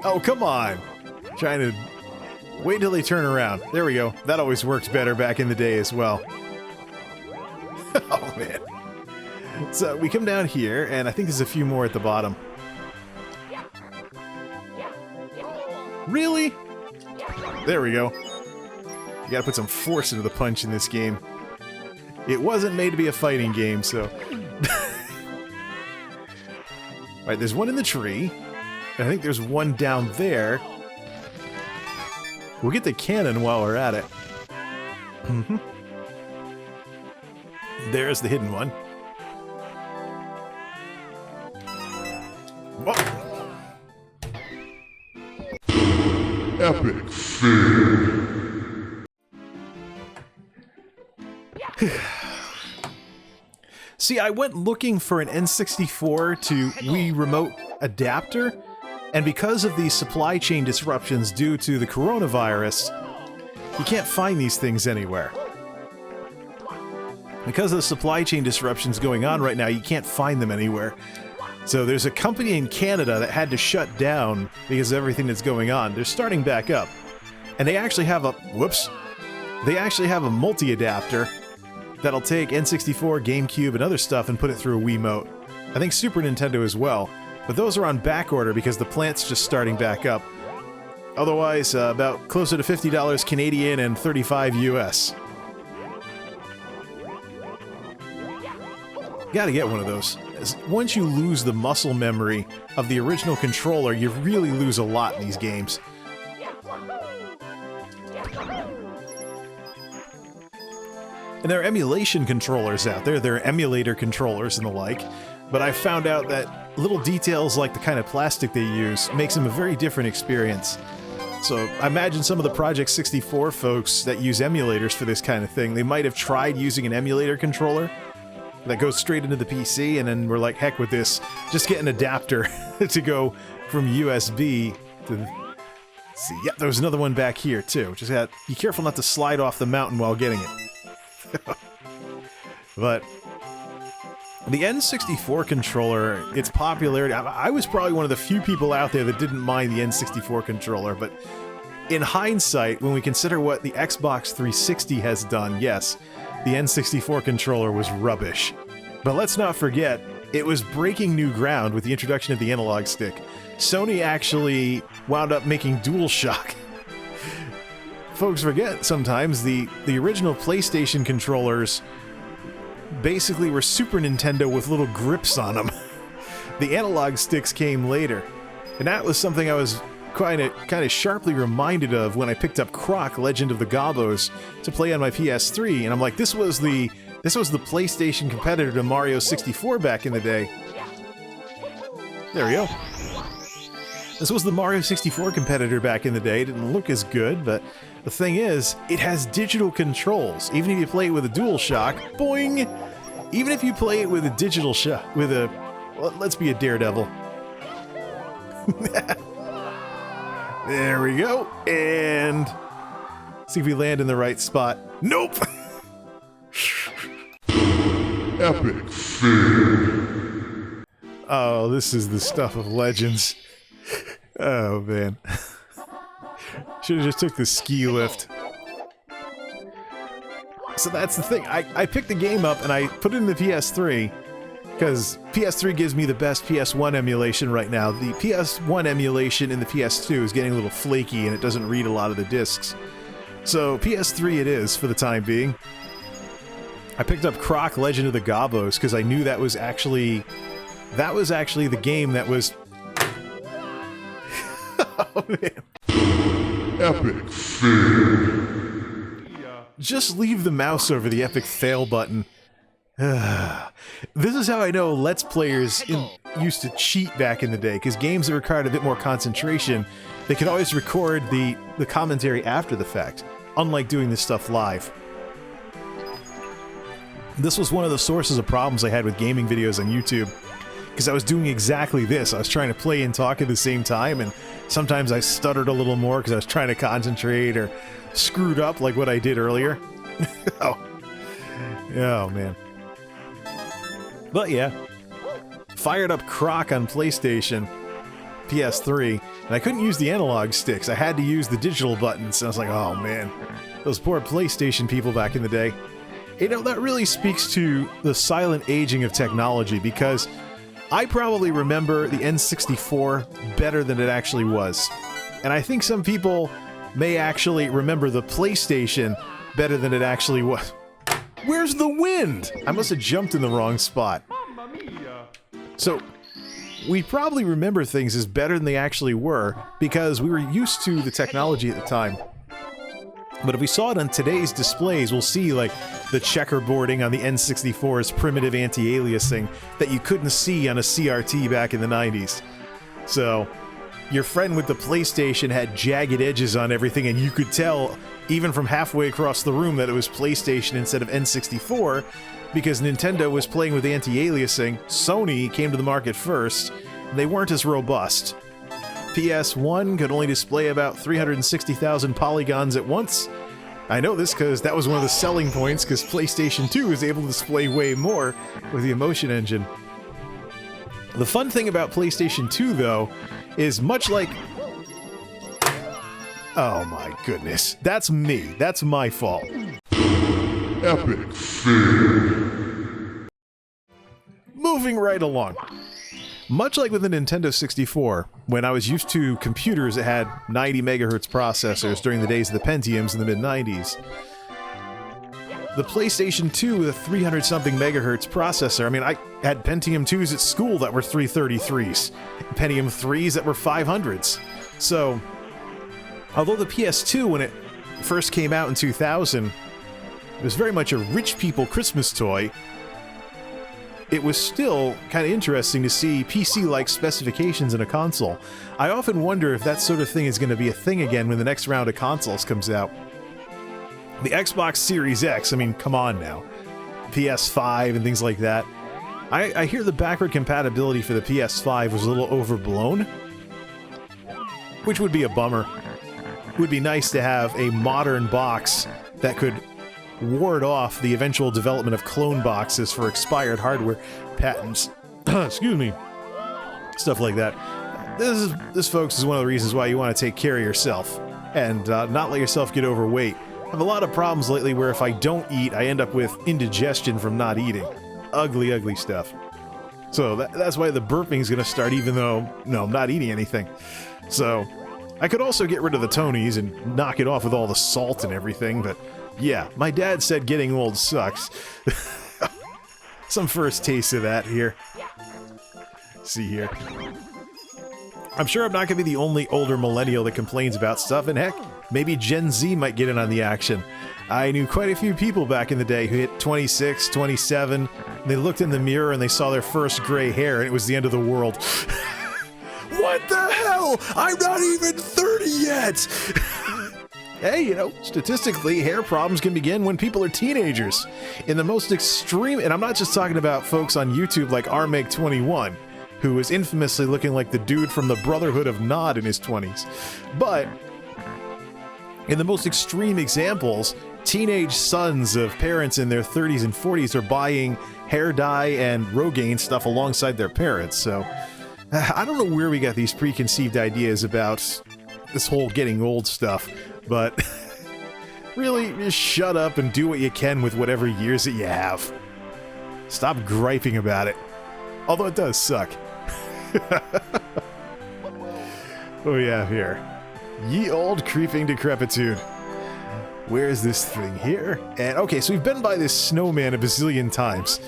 Oh, come on. Trying to wait until they turn around. There we go. That always worked better back in the day as well. Oh, man. So we come down here, and I think there's a few more at the bottom. Really? There we go. You gotta put some force into the punch in this game. It wasn't made to be a fighting game, so... Alright, there's one in the tree. I think there's one down there. We'll get the cannon while we're at it. Mm-hmm. There's the hidden one. Whoa. Epic fail. See, I went looking for an N64 to Wii Remote adapter, and because of the supply chain disruptions due to the coronavirus, you can't find these things anywhere. Because of the supply chain disruptions going on right now, you can't find them anywhere. So there's a company in Canada that had to shut down because of everything that's going on. They're starting back up. And they actually have a... Whoops. They actually have a multi-adapter that'll take N64, GameCube, and other stuff and put it through a Wiimote. I think Super Nintendo as well. But those are on back order because the plant's just starting back up. Otherwise, about closer to $50 Canadian and $35 US. Gotta get one of those. Once you lose the muscle memory of the original controller, you really lose a lot in these games. And there are emulation controllers out there. There are emulator controllers and the like. But I found out that little details like the kind of plastic they use makes them a very different experience. So I imagine some of the Project 64 folks that use emulators for this kind of thing, they might have tried using an emulator controller that goes straight into the PC, and then we're like, heck with this, just get an adapter to go from USB to... Let's see, yep, there was another one back here too. Just got be careful not to slide off the mountain while getting it. But the N64 controller, its popularity, I was probably one of the few people out there that didn't mind the N64 controller, but in hindsight, when we consider what the Xbox 360 has done, yes, the N64 controller was rubbish. But let's not forget, it was breaking new ground with the introduction of the analog stick. Sony actually wound up making DualShock. Folks forget sometimes the original PlayStation controllers basically were Super Nintendo with little grips on them. The analog sticks came later. And that was something I was kind of sharply reminded of when I picked up Croc, Legend of the Gobos, to play on my PS3, and I'm like, this was the PlayStation competitor to Mario 64 back in the day. There we go. This was the Mario 64 competitor back in the day. It didn't look as good, but the thing is, it has digital controls. Even if you play it with a DualShock, boing! Even if you play it with a digital shock, with a... let's be a daredevil. There we go, and... see if we land in the right spot. Nope! Epic fail. Oh, this is the stuff of legends. Oh, man. Should've just took the ski lift. So that's the thing. I picked the game up and I put it in the PS3, because PS3 gives me the best PS1 emulation right now. The PS1 emulation in the PS2 is getting a little flaky and it doesn't read a lot of the discs. So PS3 it is for the time being. I picked up Croc Legend of the Gobos because I knew that was actually the game that was... Oh, man. Epic fail. Just leave the mouse over the epic fail button. This is how I know Let's Players used to cheat back in the day, because games that required a bit more concentration, they could always record the commentary after the fact, unlike doing this stuff live. This was one of the sources of problems I had with gaming videos on YouTube, because I was doing exactly this. I was trying to play and talk at the same time, and sometimes I stuttered a little more because I was trying to concentrate, or screwed up like what I did earlier. Oh man. But yeah, fired up Croc on PlayStation, PS3, and I couldn't use the analog sticks. I had to use the digital buttons, and I was like, oh man, those poor PlayStation people back in the day. You know, that really speaks to the silent aging of technology, because I probably remember the N64 better than it actually was. And I think some people may actually remember the PlayStation better than it actually was. Where's the wind? I must have jumped in the wrong spot. Mamma mia! So, we probably remember things as better than they actually were, because we were used to the technology at the time. But if we saw it on today's displays, we'll see, like, the checkerboarding on the N64's primitive anti-aliasing that you couldn't see on a CRT back in the 90s. So, your friend with the PlayStation had jagged edges on everything, and you could tell, even from halfway across the room, that it was PlayStation instead of N64, because Nintendo was playing with anti-aliasing. Sony came to the market first, and they weren't as robust. PS1 could only display about 360,000 polygons at once. I know this because that was one of the selling points, because PlayStation 2 was able to display way more with the Emotion Engine. The fun thing about PlayStation 2, though, is much like... Oh my goodness. That's me. That's my fault. Epic fail. Moving right along. Much like with the Nintendo 64, when I was used to computers that had 90 megahertz processors during the days of the Pentiums in the mid-90s, the PlayStation 2 with a 300-something megahertz processor, I mean, I had Pentium 2s at school that were 333s, Pentium 3s that were 500s. So, although the PS2, when it first came out in 2000, it was very much a rich people Christmas toy, it was still kind of interesting to see PC-like specifications in a console. I often wonder if that sort of thing is going to be a thing again when the next round of consoles comes out. The Xbox Series X, I mean, come on now. PS5 and things like that. I hear the backward compatibility for the PS5 was a little overblown, which would be a bummer. It would be nice to have a modern box that could ward off the eventual development of clone boxes for expired hardware patents. Excuse me. Stuff like that. This, folks, is one of the reasons why you want to take care of yourself and not let yourself get overweight. I have a lot of problems lately where if I don't eat, I end up with indigestion from not eating. Ugly, ugly stuff. So that's why the burping is going to start, even though, no, I'm not eating anything. So, I could also get rid of the Tonys and knock it off with all the salt and everything, but yeah, my dad said getting old sucks. Some first taste of that here. See here. I'm sure I'm not going to be the only older millennial that complains about stuff, and heck, maybe Gen Z might get in on the action. I knew quite a few people back in the day who hit 26, 27, and they looked in the mirror and they saw their first gray hair, and it was the end of the world. What the hell? I'm not even 30 yet! Hey, you know, statistically, hair problems can begin when people are teenagers. In the most extreme, and I'm not just talking about folks on YouTube like RMeg21, who was infamously looking like the dude from the Brotherhood of Nod in his 20s. But, in the most extreme examples, teenage sons of parents in their 30s and 40s are buying hair dye and Rogaine stuff alongside their parents, so I don't know where we got these preconceived ideas about this whole getting old stuff. But really, just shut up and do what you can with whatever years that you have. Stop griping about it. Although it does suck. Oh yeah, here. Ye old creeping decrepitude. Where is this thing here? And okay, so we've been by this snowman a bazillion times.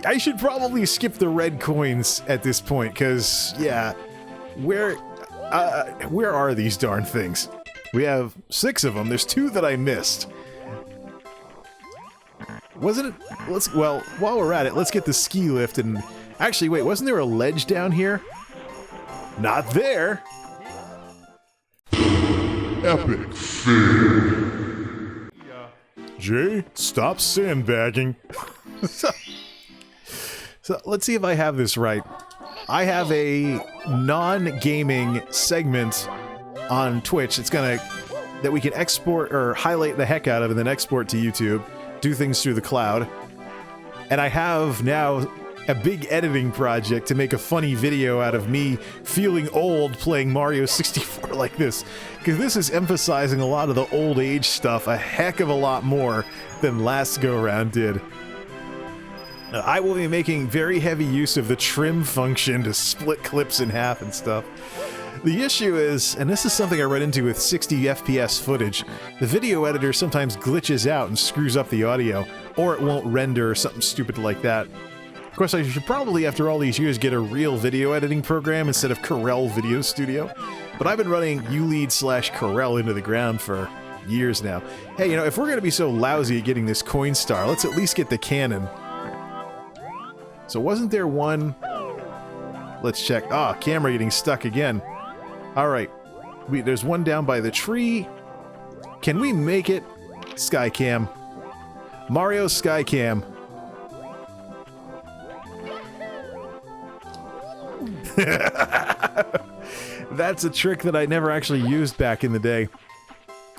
I should probably skip the red coins at this point, because, yeah, where are these darn things? We have 6 of them. There's 2 that I missed. Wasn't it? Well, while we're at it, let's get the ski lift and... Actually, wait, wasn't there a ledge down here? Not there! Epic fail. Jay, stop sandbagging. So let's see if I have this right. I have a non-gaming segment on Twitch. It's gonna that we can export or highlight the heck out of and then export to YouTube, do things through the cloud. And I have now a big editing project to make a funny video out of me feeling old playing Mario 64 like this. Because this is emphasizing a lot of the old age stuff a heck of a lot more than last go-around did. I will be making very heavy use of the trim function to split clips in half and stuff. The issue is, and this is something I run into with 60 FPS footage, the video editor sometimes glitches out and screws up the audio, or it won't render or something stupid like that. Of course, I should probably, after all these years, get a real video editing program instead of Corel Video Studio, but I've been running ulead/Corel into the ground for years now. Hey, you know, if we're going to be so lousy at getting this coin star, let's at least get the cannon. So wasn't there one... Let's check. Ah, camera getting stuck again. Alright. There's one down by the tree. Can we make it? Skycam. Mario Skycam. That's a trick that I never actually used back in the day.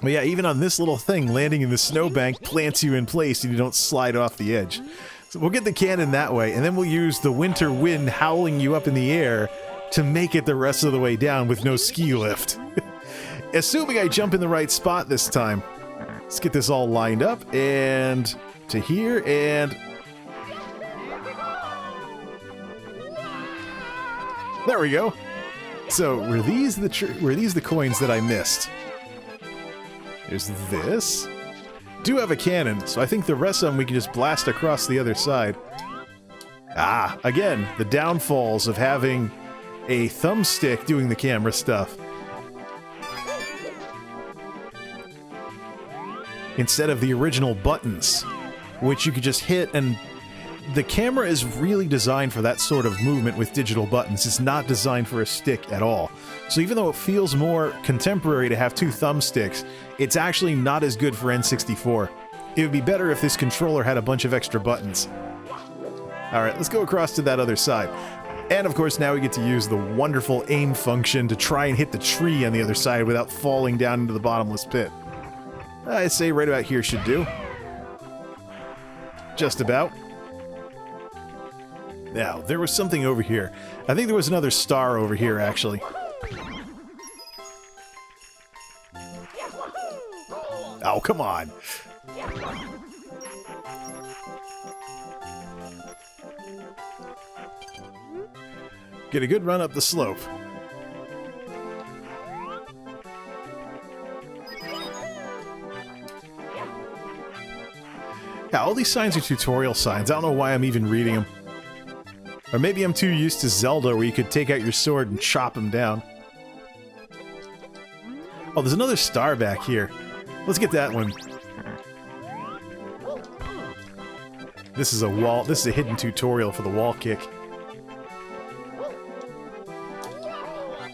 But yeah, even on this little thing, landing in the snowbank plants you in place and you don't slide off the edge. So we'll get the cannon that way, and then we'll use the winter wind howling you up in the air to make it the rest of the way down with no ski lift. Assuming I jump in the right spot this time. Let's get this all lined up, and to here, and... There we go. So, were these the coins that I missed? There's this. Do have a cannon, so I think the rest of them we can just blast across the other side. Ah, again, the downfalls of having a thumbstick doing the camera stuff. Instead of the original buttons, which you could just hit, and the camera is really designed for that sort of movement with digital buttons. It's not designed for a stick at all. So even though it feels more contemporary to have two thumbsticks, it's actually not as good for N64. It would be better if this controller had a bunch of extra buttons. Alright, let's go across to that other side. And of course now we get to use the wonderful aim function to try and hit the tree on the other side without falling down into the bottomless pit. I'd say right about here should do. Just about. Now, there was something over here. I think there was another star over here, actually. Oh, come on. Get a good run up the slope. Yeah, all these signs are tutorial signs. I don't know why I'm even reading them. Or maybe I'm too used to Zelda where you could take out your sword and chop them down. Oh, there's another star back here. Let's get that one. This is a wall. This is a hidden tutorial for the wall kick.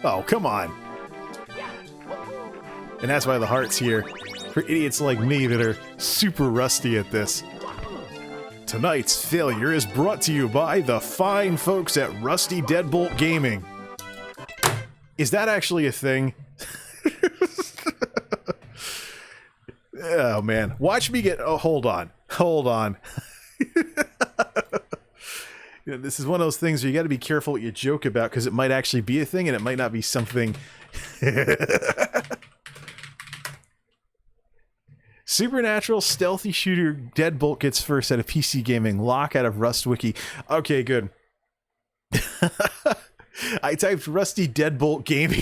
Oh, come on. And that's why the heart's here. For idiots like me that are super rusty at this. Tonight's failure is brought to you by the fine folks at Rusty Deadbolt Gaming. Is that actually a thing? Oh man, watch me get... Oh, hold on. Hold on. You know, this is one of those things where you gotta be careful what you joke about, because it might actually be a thing and it might not be something... Supernatural stealthy shooter Deadbolt gets first at a PC gaming lock out of Rust Wiki. Okay, good. I typed Rusty Deadbolt Gaming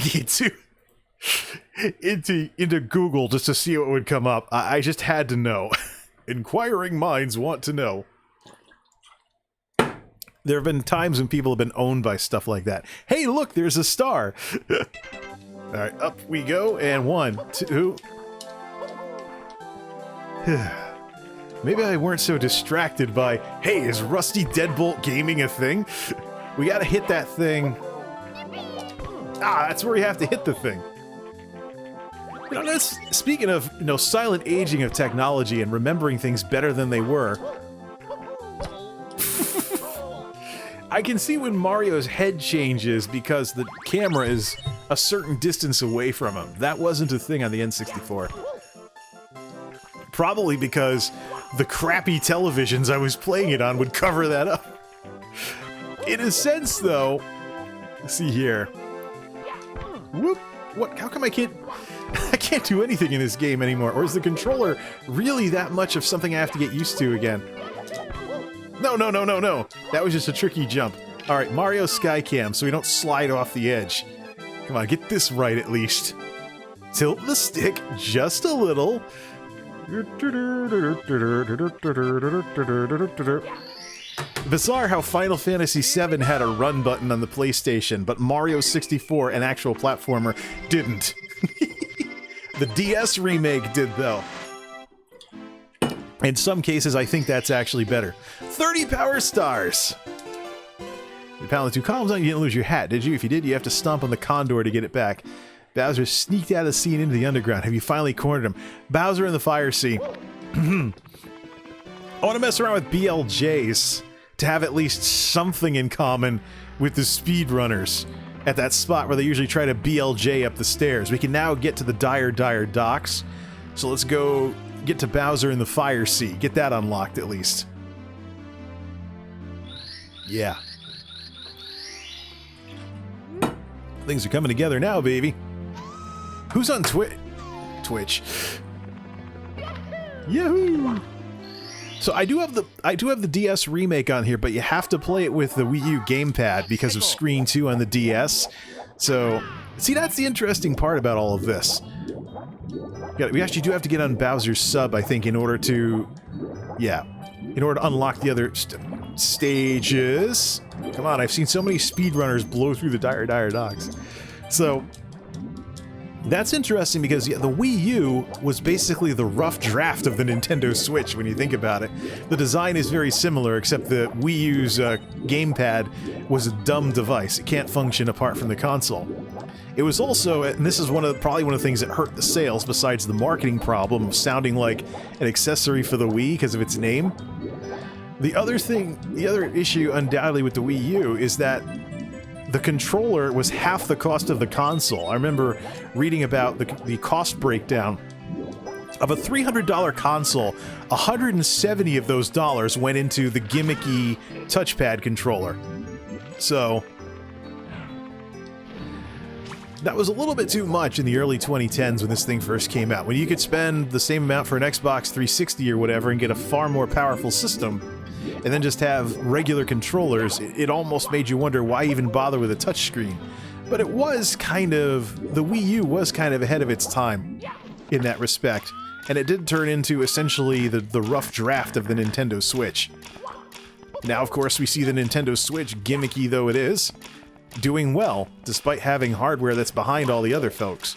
into Google just to see what would come up. I just had to know. Inquiring minds want to know. There have been times when people have been owned by stuff like that. Hey, look, there's a star. All right, up we go, and 1, 2. Maybe I weren't so distracted by, hey, is Rusty Deadbolt Gaming a thing? We gotta hit that thing. Ah, that's where you have to hit the thing. You know, speaking of, silent aging of technology and remembering things better than they were, I can see when Mario's head changes because the camera is a certain distance away from him. That wasn't a thing on the N64. Probably because the crappy televisions I was playing it on would cover that up. In a sense, though, let's see here. Whoop! What? How come I can't do anything in this game anymore? Or is the controller really that much of something I have to get used to again? No. That was just a tricky jump. All right, Mario Skycam, so we don't slide off the edge. Come on, get this right at least. Tilt the stick just a little. Bizarre how Final Fantasy VII had a run button on the PlayStation, but Mario 64, an actual platformer, didn't. The DS remake did, though. In some cases, I think that's actually better. 30 power stars! You pound the two columns on, you didn't lose your hat, did you? If you did, you have to stomp on the condor to get it back. Bowser sneaked out of the scene into the underground. Have you finally cornered him? Bowser in the fire sea. I want to mess around with BLJs to have at least something in common with the speedrunners at that spot where they usually try to BLJ up the stairs. We can now get to the Dire Docks, so let's go get to Bowser in the fire sea. Get that unlocked at least. Yeah. Things are coming together now, baby. Who's on Twitch? Yahoo! So I do have the DS remake on here, but you have to play it with the Wii U gamepad because of Screen 2 on the DS. So, see, that's the interesting part about all of this. We actually do have to get on Bowser's sub, I think, in order to unlock the other stages. Come on, I've seen so many speedrunners blow through the Dire Docks. So, that's interesting because the Wii U was basically the rough draft of the Nintendo Switch when you think about it. The design is very similar, except the Wii U's gamepad was a dumb device. It can't function apart from the console. It was also, and this is probably one of the things that hurt the sales besides the marketing problem of sounding like an accessory for the Wii because of its name. The other issue undoubtedly with the Wii U is that the controller was half the cost of the console. I remember reading about the cost breakdown of a $300 console. 170 of those dollars went into the gimmicky touchpad controller. So that was a little bit too much in the early 2010s when this thing first came out. When you could spend the same amount for an Xbox 360 or whatever and get a far more powerful system, and then just have regular controllers, it almost made you wonder why even bother with a touchscreen. But it was kind of... the Wii U was kind of ahead of its time in that respect, and it did turn into essentially the rough draft of the Nintendo Switch. Now, of course, we see the Nintendo Switch, gimmicky though it is, doing well, despite having hardware that's behind all the other folks.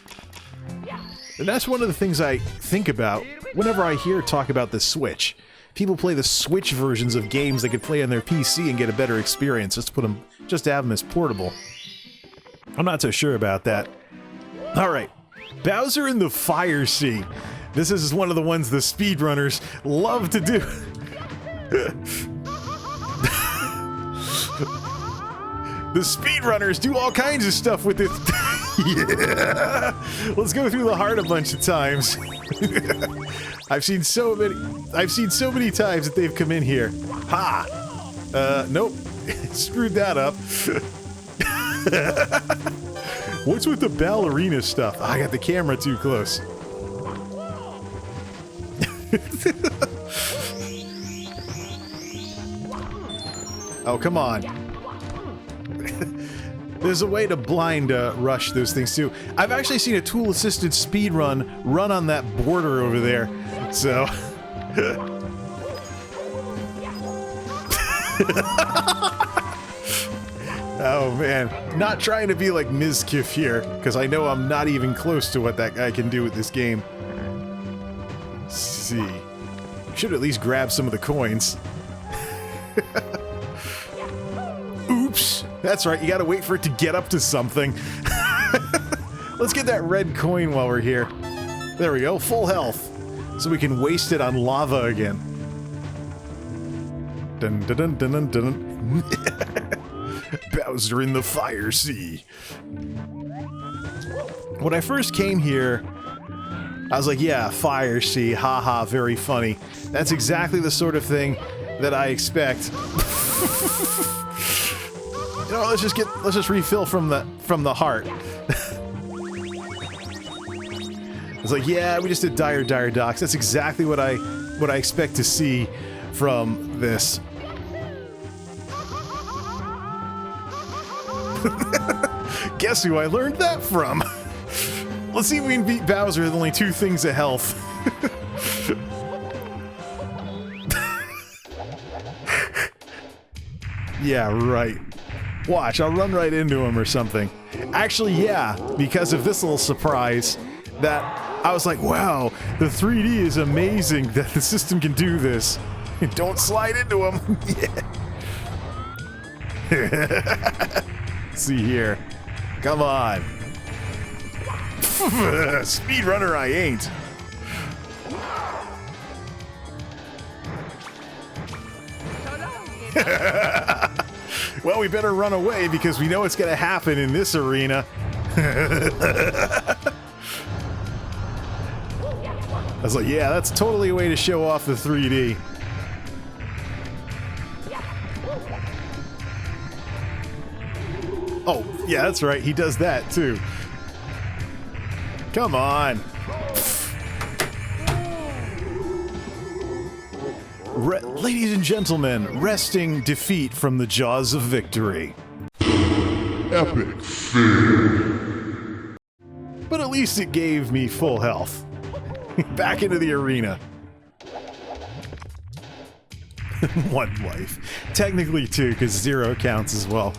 And that's one of the things I think about whenever I hear talk about the Switch. People play the Switch versions of games they could play on their PC and get a better experience, just to have them as portable. I'm not so sure about that. Alright, Bowser in the Fire Sea. This is one of the ones the speedrunners love to do. The speedrunners do all kinds of stuff with it. Yeah! Let's go through the heart a bunch of times. I've seen so many times that they've come in here. Ha! Nope. Screwed that up. What's with the ballerina stuff? I got the camera too close. Oh, come on. There's a way to blind rush those things too. I've actually seen a tool-assisted speedrun run on that border over there, so... Oh man, not trying to be like Mizkif here, because I know I'm not even close to what that guy can do with this game. Let's see. Should at least grab some of the coins. Oops! That's right, you gotta wait for it to get up to something. Let's get that red coin while we're here. There we go, full health. So we can waste it on lava again. Dun dun dun dun dun dun. Bowser in the Fire Sea. When I first came here, I was like, yeah, Fire Sea, haha, very funny. That's exactly the sort of thing that I expect. You know, let's just refill from the heart. It's like, yeah, we just did dire docks. That's exactly what I expect to see from this. Guess who I learned that from? Let's see if we can beat Bowser with only 2 things of health. Yeah, right. Watch, I'll run right into him or something. Actually, yeah, because of this little surprise that I was like, wow, the 3D is amazing that the system can do this. Don't slide into him. Yeah. See here. Come on. Speedrunner I ain't. Well, we better run away because we know it's gonna happen in this arena. I was like, yeah, that's totally a way to show off the 3D. Oh, yeah, that's right. He does that, too. Come on. Ladies and gentlemen, wresting defeat from the jaws of victory. Epic fail. But at least it gave me full health. Back into the arena. 1 life. Technically 2, because 0 counts as well.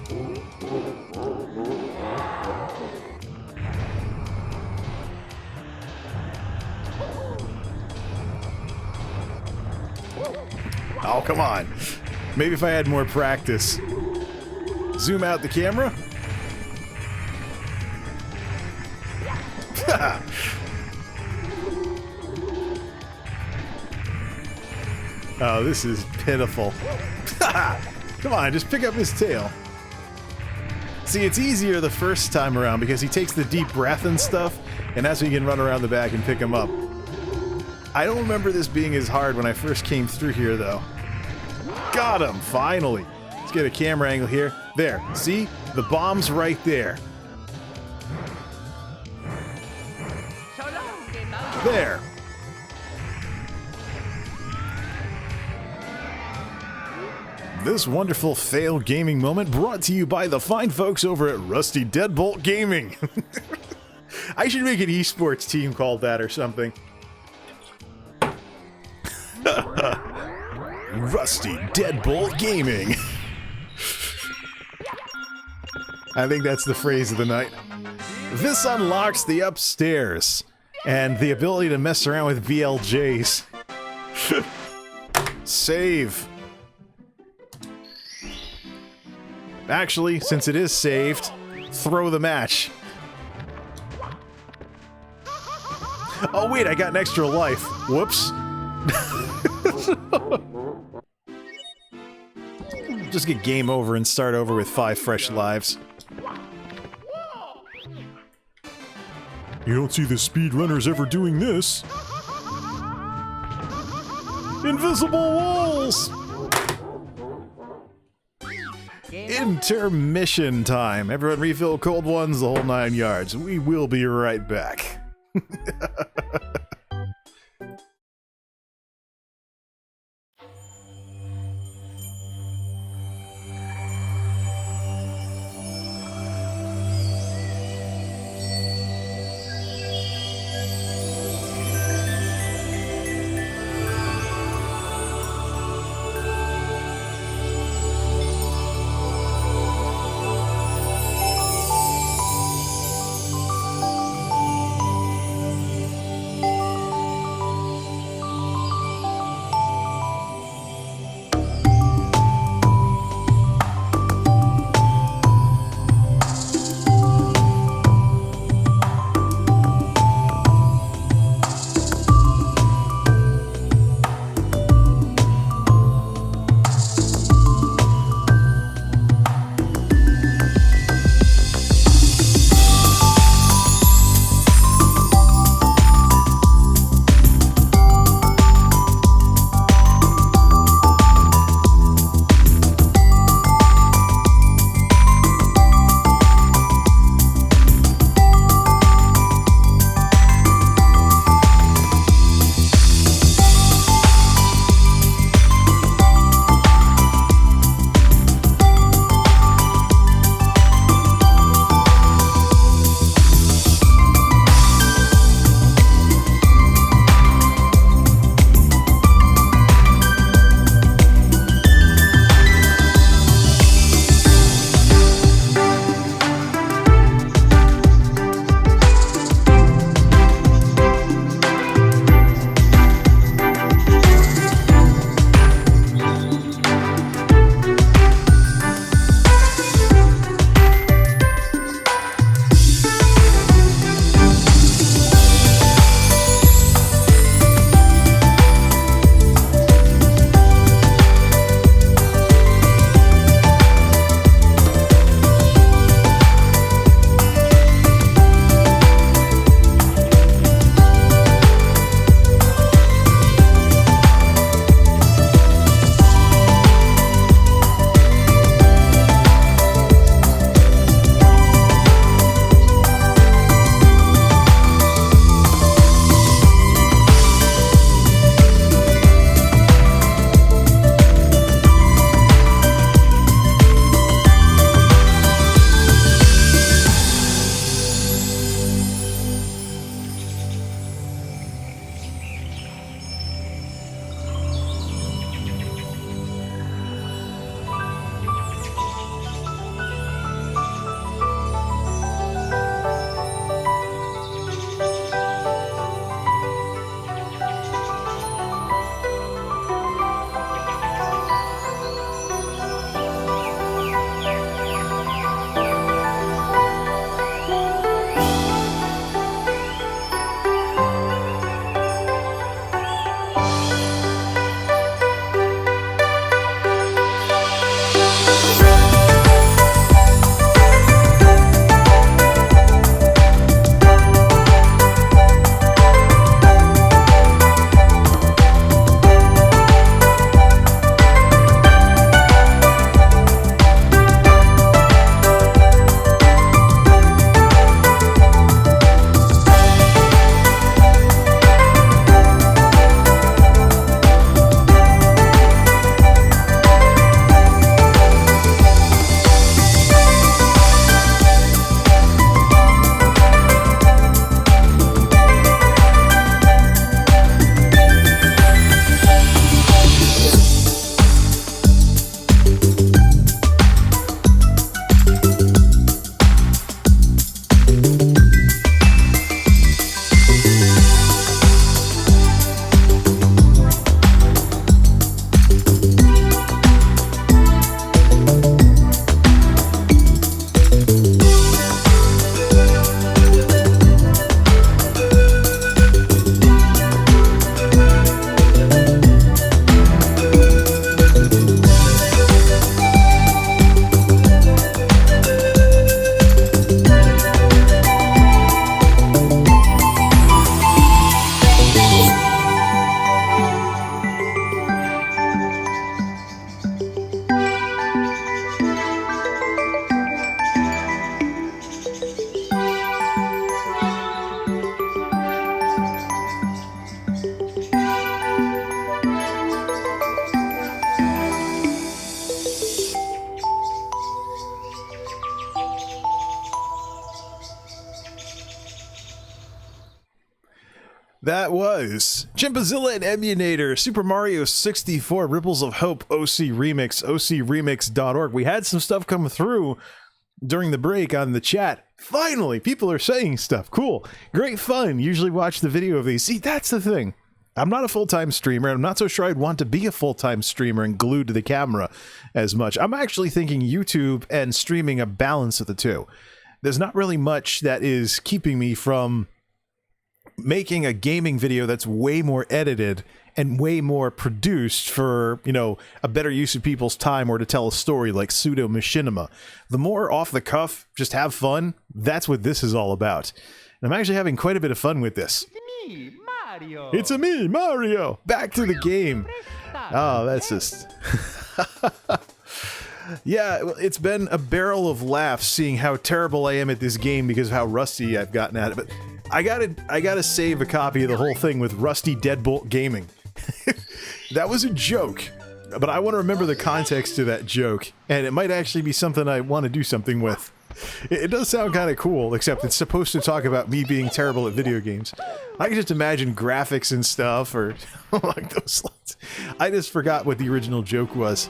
Oh, come on. Maybe if I had more practice. Zoom out the camera. Oh, this is pitiful. Come on, just pick up his tail. See, it's easier the first time around because he takes the deep breath and stuff, and that's when you can run around the back and pick him up. I don't remember this being as hard when I first came through here, though. Got him, finally. Let's get a camera angle here. There, see? The bomb's right there. There. This wonderful fail gaming moment brought to you by the fine folks over at Rusty Deadbolt Gaming. I should make an esports team called that or something. Rusty Deadbolt Gaming. I think that's the phrase of the night. This unlocks the upstairs and the ability to mess around with BLJs. Save. Actually, since it is saved, throw the match. Oh wait, I got an extra life. Whoops. Just get game over and start over with 5 fresh lives. You don't see the speedrunners ever doing this. Invisible walls! Intermission time. Everyone refill cold ones, the whole 9 yards. We will be right back. That was Chimpazilla and Emunator, Super Mario 64, Ripples of Hope, OC Remix, ocremix.org. We had some stuff come through during the break on the chat. Finally, people are saying stuff. Cool. Great fun. Usually watch the video of these. See, that's the thing. I'm not a full-time streamer. I'm not so sure I'd want to be a full-time streamer and glued to the camera as much. I'm actually thinking YouTube and streaming a balance of the two. There's not really much that is keeping me from making a gaming video that's way more edited and way more produced for, you know, a better use of people's time or to tell a story like Pseudo Machinima. The more off the cuff, just have fun, that's what this is all about. And I'm actually having quite a bit of fun with this. It's me, Mario. It's a me, Mario! Back to the game. Oh, that's just... Yeah, it's been a barrel of laughs seeing how terrible I am at this game because of how rusty I've gotten at it. But I gotta save a copy of the whole thing with Rusty Deadbolt Gaming. That was a joke, but I want to remember the context to that joke, and it might actually be something I want to do something with. It does sound kind of cool, except it's supposed to talk about me being terrible at video games. I can just imagine graphics and stuff, or like those lines. I just forgot what the original joke was.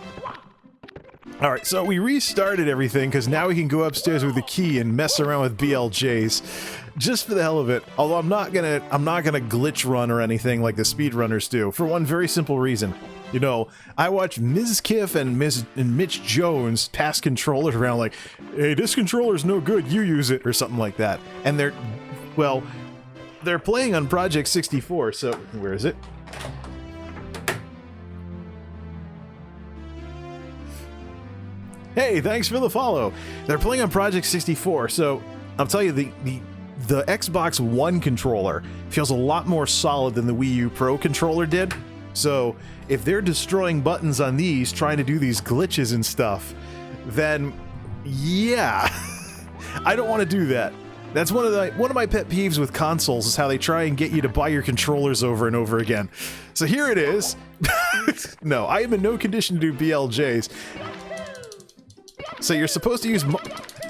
Alright, so we restarted everything because now we can go upstairs with the key and mess around with BLJs. Just for the hell of it. Although I'm not gonna glitch run or anything like the speedrunners do, for one very simple reason. You know, I watch Ms. Kiff and Mitch Jones pass controllers around like, hey, this controller's no good, you use it, or something like that. And they're playing on Project 64, so where is it? Hey, thanks for the follow. They're playing on Project 64, so I'll tell you, the Xbox One controller feels a lot more solid than the Wii U Pro controller did. So if they're destroying buttons on these, trying to do these glitches and stuff, then yeah, I don't want to do that. That's one of my pet peeves with consoles is how they try and get you to buy your controllers over and over again. So here it is. No, I am in no condition to do BLJs. So you're supposed to use...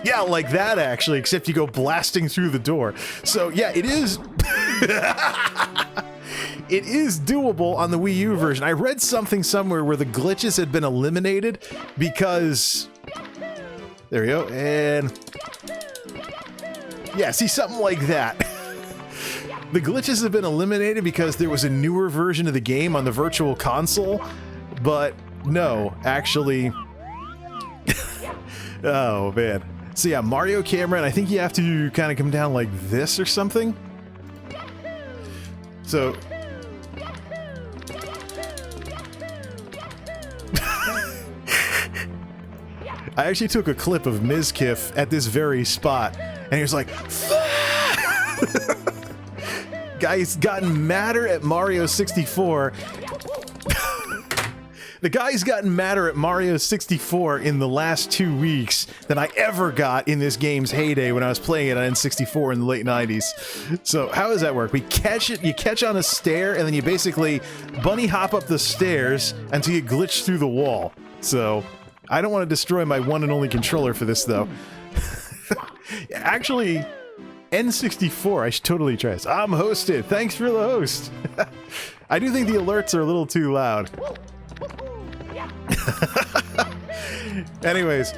Yeah, like that, actually, except you go blasting through the door. So, yeah, it is... It is doable on the Wii U version. I read something somewhere where the glitches had been eliminated because... There we go, and... Yeah, see, something like that. The glitches have been eliminated because there was a newer version of the game on the Virtual Console, but no, actually... Oh, man. So yeah, Mario camera, and I think you have to kind of come down like this or something. So... I actually took a clip of Mizkiff at this very spot, and he was like, Guy's gotten madder at Mario 64. The guy's gotten madder at Mario 64 in the last 2 weeks than I ever got in this game's heyday when I was playing it on N64 in the late 90s. So how does that work? We catch it, you catch on a stair, and then you basically bunny hop up the stairs until you glitch through the wall. So I don't want to destroy my one and only controller for this, though. Actually, N64, I should totally try this. I'm hosted. Thanks for the host. I do think the alerts are a little too loud. Anyways,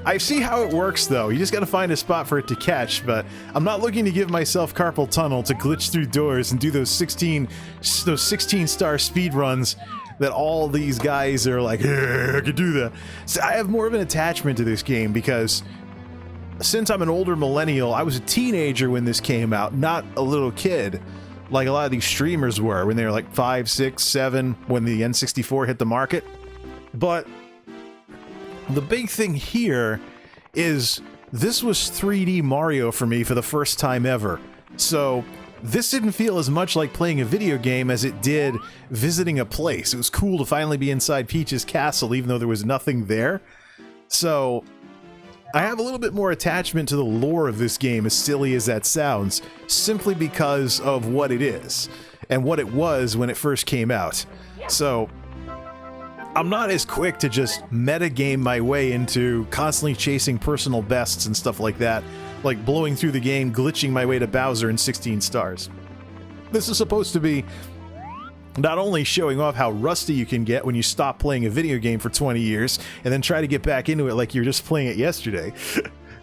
I see how it works though. You just gotta find a spot for it to catch, but I'm not looking to give myself carpal tunnel to glitch through doors and do those 16 star speed runs that all these guys are like, I could do that. So I have more of an attachment to this game because since I'm an older millennial, I was a teenager when this came out, not a little kid like a lot of these streamers were when they were like 5, 6, 7 when the N64 hit the market. But the big thing here is this was 3D Mario for me for the first time ever. So this didn't feel as much like playing a video game as it did visiting a place. It was cool to finally be inside Peach's castle even though there was nothing there. So I have a little bit more attachment to the lore of this game, as silly as that sounds, simply because of what it is and what it was when it first came out. So I'm not as quick to just metagame my way into constantly chasing personal bests and stuff like that like blowing through the game, glitching my way to Bowser in 16 stars. This is supposed to be not only showing off how rusty you can get when you stop playing a video game for 20 years and then try to get back into it like you're just playing it yesterday.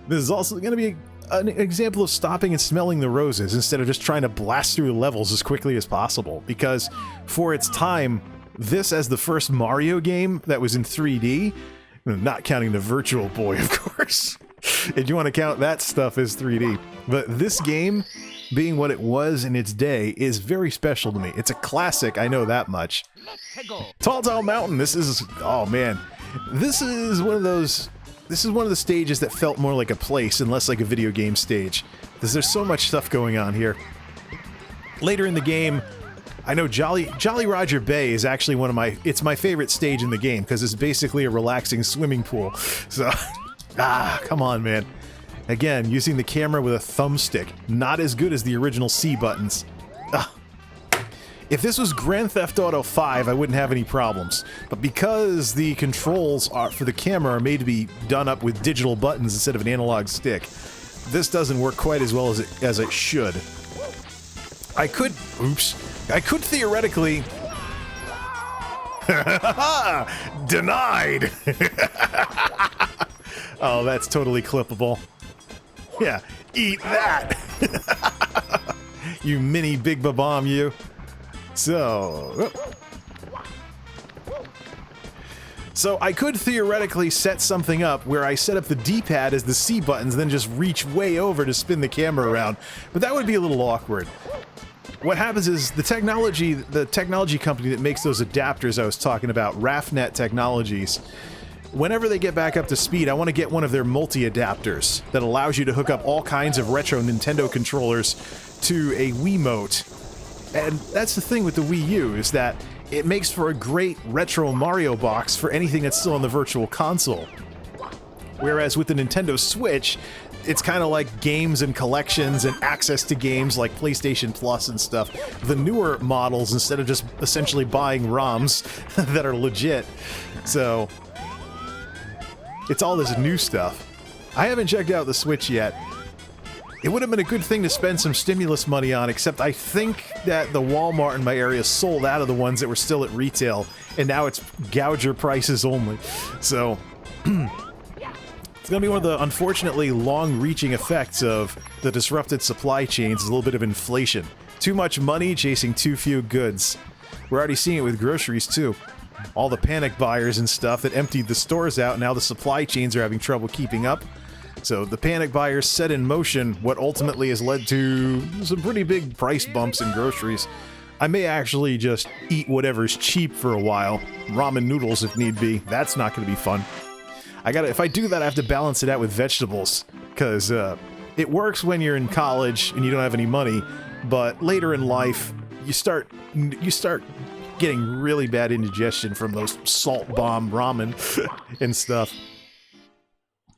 This is also going to be an example of stopping and smelling the roses instead of just trying to blast through the levels as quickly as possible, because for its time, this as the first Mario game that was in 3D, not counting the Virtual Boy, of course, if you want to count that stuff as 3D, but this game, being what it was in its day, is very special to me. It's a classic, I know that much. Tall Mountain, this is, oh man, this is one of the stages that felt more like a place and less like a video game stage, because there's so much stuff going on here. Later in the game, I know Jolly Roger Bay is actually it's my favorite stage in the game, because it's basically a relaxing swimming pool. So, come on, man. Again, using the camera with a thumbstick. Not as good as the original C buttons. If this was Grand Theft Auto 5, I wouldn't have any problems. But because the controls for the camera are made to be done up with digital buttons instead of an analog stick, this doesn't work quite as well as it should. I could theoretically... Denied! Oh, that's totally clippable. Yeah, eat that! You mini Big Ba-Bomb, you. So I could theoretically set something up where I set up the D-pad as the C buttons, then just reach way over to spin the camera around, but that would be a little awkward. What happens is the technology company that makes those adapters I was talking about, RAFnet Technologies, whenever they get back up to speed, I want to get one of their multi-adapters that allows you to hook up all kinds of retro Nintendo controllers to a Wiimote. And that's the thing with the Wii U, is that it makes for a great retro Mario box for anything that's still on the Virtual Console. Whereas with the Nintendo Switch, it's kind of like games and collections and access to games like PlayStation Plus and stuff. The newer models, instead of just essentially buying ROMs that are legit. So it's all this new stuff. I haven't checked out the Switch yet. It would have been a good thing to spend some stimulus money on, except I think that the Walmart in my area sold out of the ones that were still at retail, and now it's gouger prices only. So it's going to be one of the unfortunately long-reaching effects of the disrupted supply chains, is a little bit of inflation. Too much money chasing too few goods. We're already seeing it with groceries, too. All the panic buyers and stuff that emptied the stores out, now the supply chains are having trouble keeping up. So the panic buyers set in motion what ultimately has led to some pretty big price bumps in groceries. I may actually just eat whatever's cheap for a while. Ramen noodles if need be. That's not going to be fun. If I do that, I have to balance it out with vegetables, because it works when you're in college and you don't have any money, but later in life, you start getting really bad indigestion from those salt bomb ramen and stuff.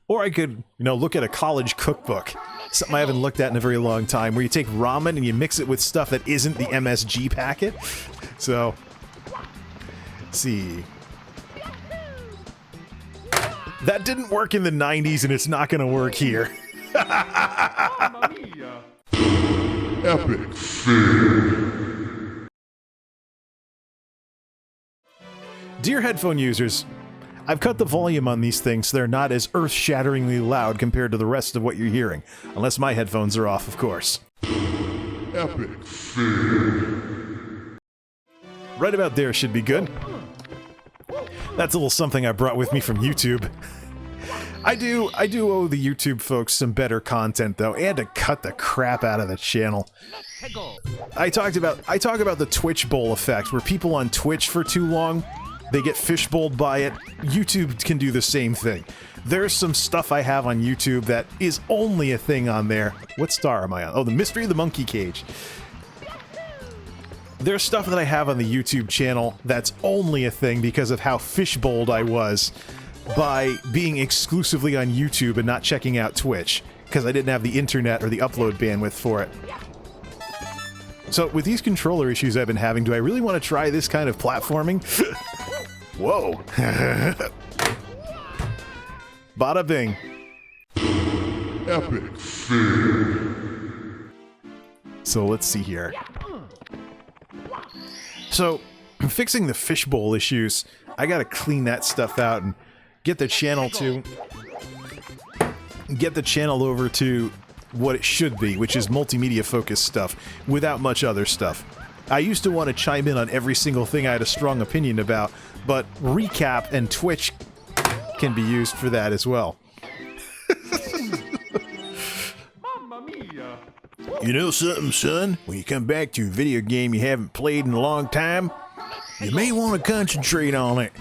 Or I could, look at a college cookbook, something I haven't looked at in a very long time, where you take ramen and you mix it with stuff that isn't the MSG packet. So, let's see. That didn't work in the 90s, and it's not going to work here. Epic fail. Dear headphone users, I've cut the volume on these things so they're not as earth-shatteringly loud compared to the rest of what you're hearing. Unless my headphones are off, of course. Epic fail. Right about there should be good. That's a little something I brought with me from YouTube. I do owe the YouTube folks some better content, though, and to cut the crap out of the channel. I talk about the Twitch bowl effect, where people on Twitch for too long, they get fishbowled by it. YouTube can do the same thing. There's some stuff I have on YouTube that is only a thing on there. What star am I on? Oh, The Mystery of the Monkey Cage. There's stuff that I have on the YouTube channel that's only a thing because of how fishbowled I was by being exclusively on YouTube and not checking out Twitch, because I didn't have the internet or the upload bandwidth for it. So with these controller issues I've been having, do I really want to try this kind of platforming? Whoa. Bada bing. Epic fail. So let's see here. So, fixing the fishbowl issues, I gotta clean that stuff out and get the channel over to what it should be, which is multimedia focused stuff, without much other stuff. I used to want to chime in on every single thing I had a strong opinion about, but recap and Twitch can be used for that as well. Mamma mia! You know something, son? When you come back to a video game you haven't played in a long time, you may want to concentrate on it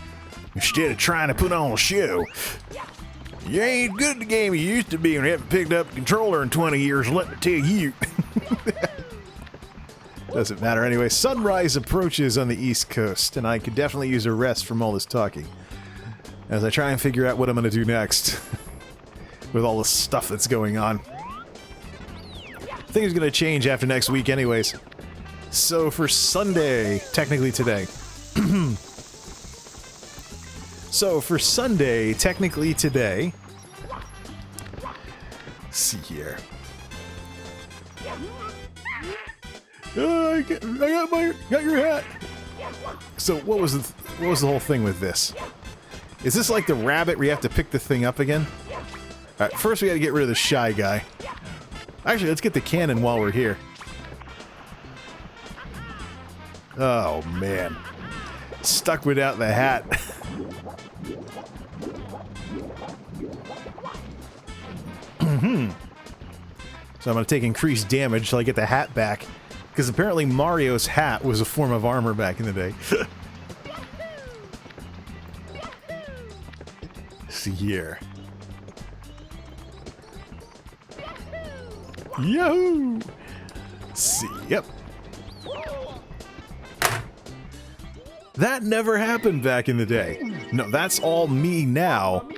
instead of trying to put on a show. You ain't good at the game you used to be when you haven't picked up a controller in 20 years, let me tell you. Doesn't matter anyway. Sunrise approaches on the East Coast, and I could definitely use a rest from all this talking as I try and figure out what I'm going to do next with all the stuff that's going on. Things are going to change after next week anyways. So for Sunday, technically today. Let's see here. I got your hat. So what was the whole thing with this? Is this like the rabbit where you have to pick the thing up again? All right, first we got to get rid of the shy guy. Actually, let's get the cannon while we're here. Oh man, stuck without the hat. So I'm going to take increased damage till I get the hat back. Because apparently Mario's hat was a form of armor back in the day. See here. Yahoo! See, yep. That never happened back in the day. No, that's all me now.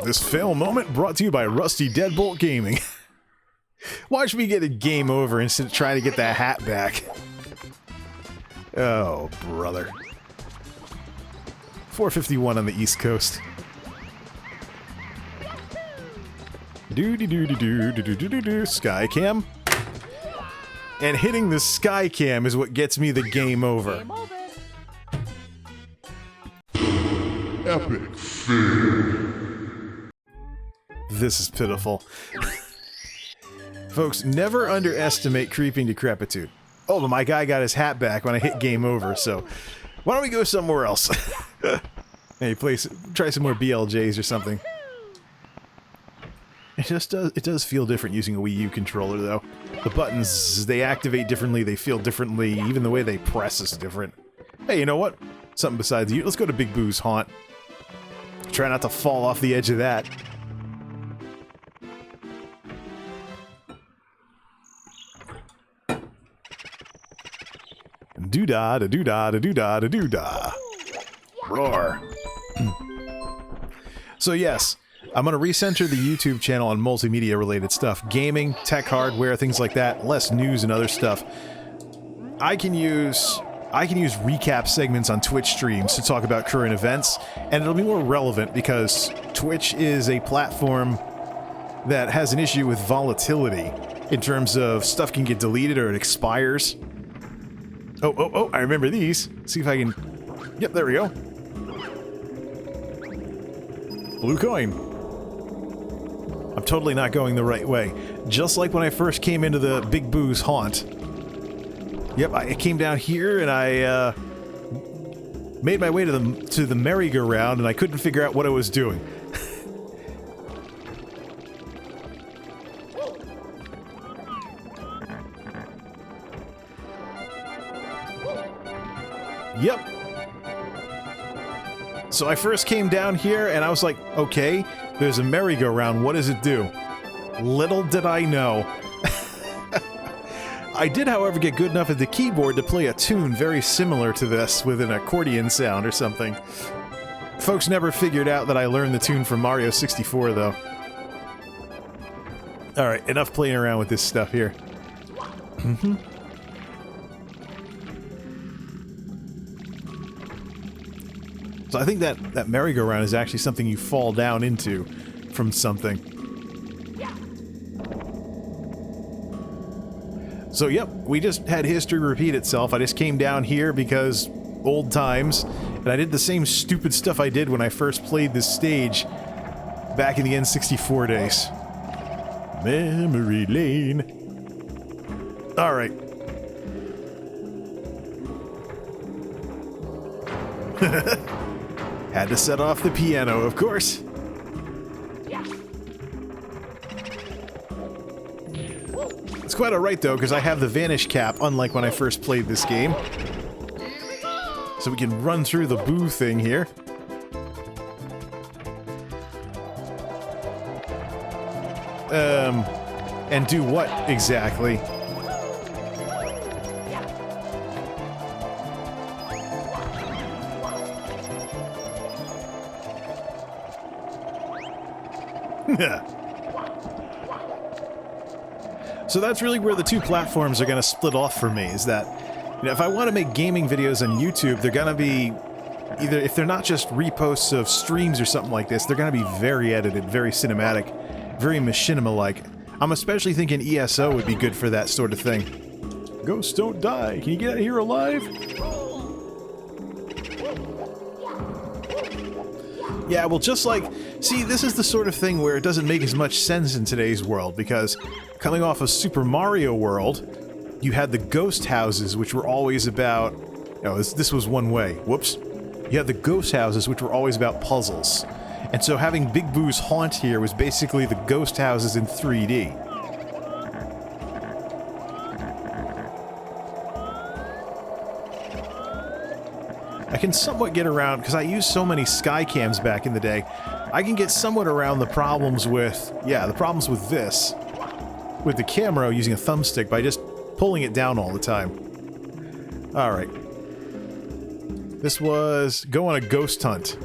This fail moment brought to you by Rusty Deadbolt Gaming. Watch me get a game over instead of trying to get that hat back. Oh, brother. 451 on the East Coast. Do-de-do-de-do-de-do-de-do-do. Sky cam. And hitting the sky cam is what gets me the game over. Epic fail. This is pitiful. Folks, never underestimate creeping decrepitude. Oh, but my guy got his hat back when I hit game over, so why don't we go somewhere else? Hey, try some more BLJs or something. It does feel different using a Wii U controller, though. The buttons, they activate differently, they feel differently, even the way they press is different. Hey, you know what? Something besides you. Let's go to Big Goos Haunt. Try not to fall off the edge of that. Doo-dah, da doo-dah, da doo-dah, da doo-dah. Roar. So yes, I'm going to recenter the YouTube channel on multimedia-related stuff. Gaming, tech hardware, things like that. Less news and other stuff. I can use recap segments on Twitch streams to talk about current events, and it'll be more relevant because Twitch is a platform that has an issue with volatility in terms of stuff can get deleted or it expires. Oh, I remember these. See if I can... Yep, there we go. Blue coin. I'm totally not going the right way. Just like when I first came into the Big Goos Haunt. Yep, I came down here and I made my way to the merry-go-round and I couldn't figure out what I was doing. Yep. So I first came down here and I was like, okay, there's a merry-go-round, what does it do? Little did I know. I did, however, get good enough at the keyboard to play a tune very similar to this with an accordion sound or something. Folks never figured out that I learned the tune from Mario 64, though. Alright, enough playing around with this stuff here. So I think that merry-go-round is actually something you fall down into from something. So yep, we just had history repeat itself. I just came down here because old times, and I did the same stupid stuff I did when I first played this stage back in the N64 days. Memory lane. Alright. Had to set off the piano, of course. It's quite alright though, because I have the vanish cap, unlike when I first played this game. So we can run through the boo thing here. And do what exactly? So that's really where the two platforms are going to split off for me, is that, you know, if I want to make gaming videos on YouTube, they're going to be either, if they're not just reposts of streams or something like this, they're going to be very edited, very cinematic, very machinima-like. I'm especially thinking ESO would be good for that sort of thing. Ghosts don't die. Can you get out of here alive? Yeah, well, just like... See, this is the sort of thing where it doesn't make as much sense in today's world, because coming off of Super Mario World, you had the ghost houses, which were always about... No, this was one way. Whoops. You had the ghost houses, which were always about puzzles. And so having Big Boo's Haunt here was basically the ghost houses in 3D. I can somewhat get around, because I used so many sky cams back in the day, I can get somewhat around the problems with, the problems with this, with the camera using a thumbstick by just pulling it down all the time. Alright. This was go on a ghost hunt.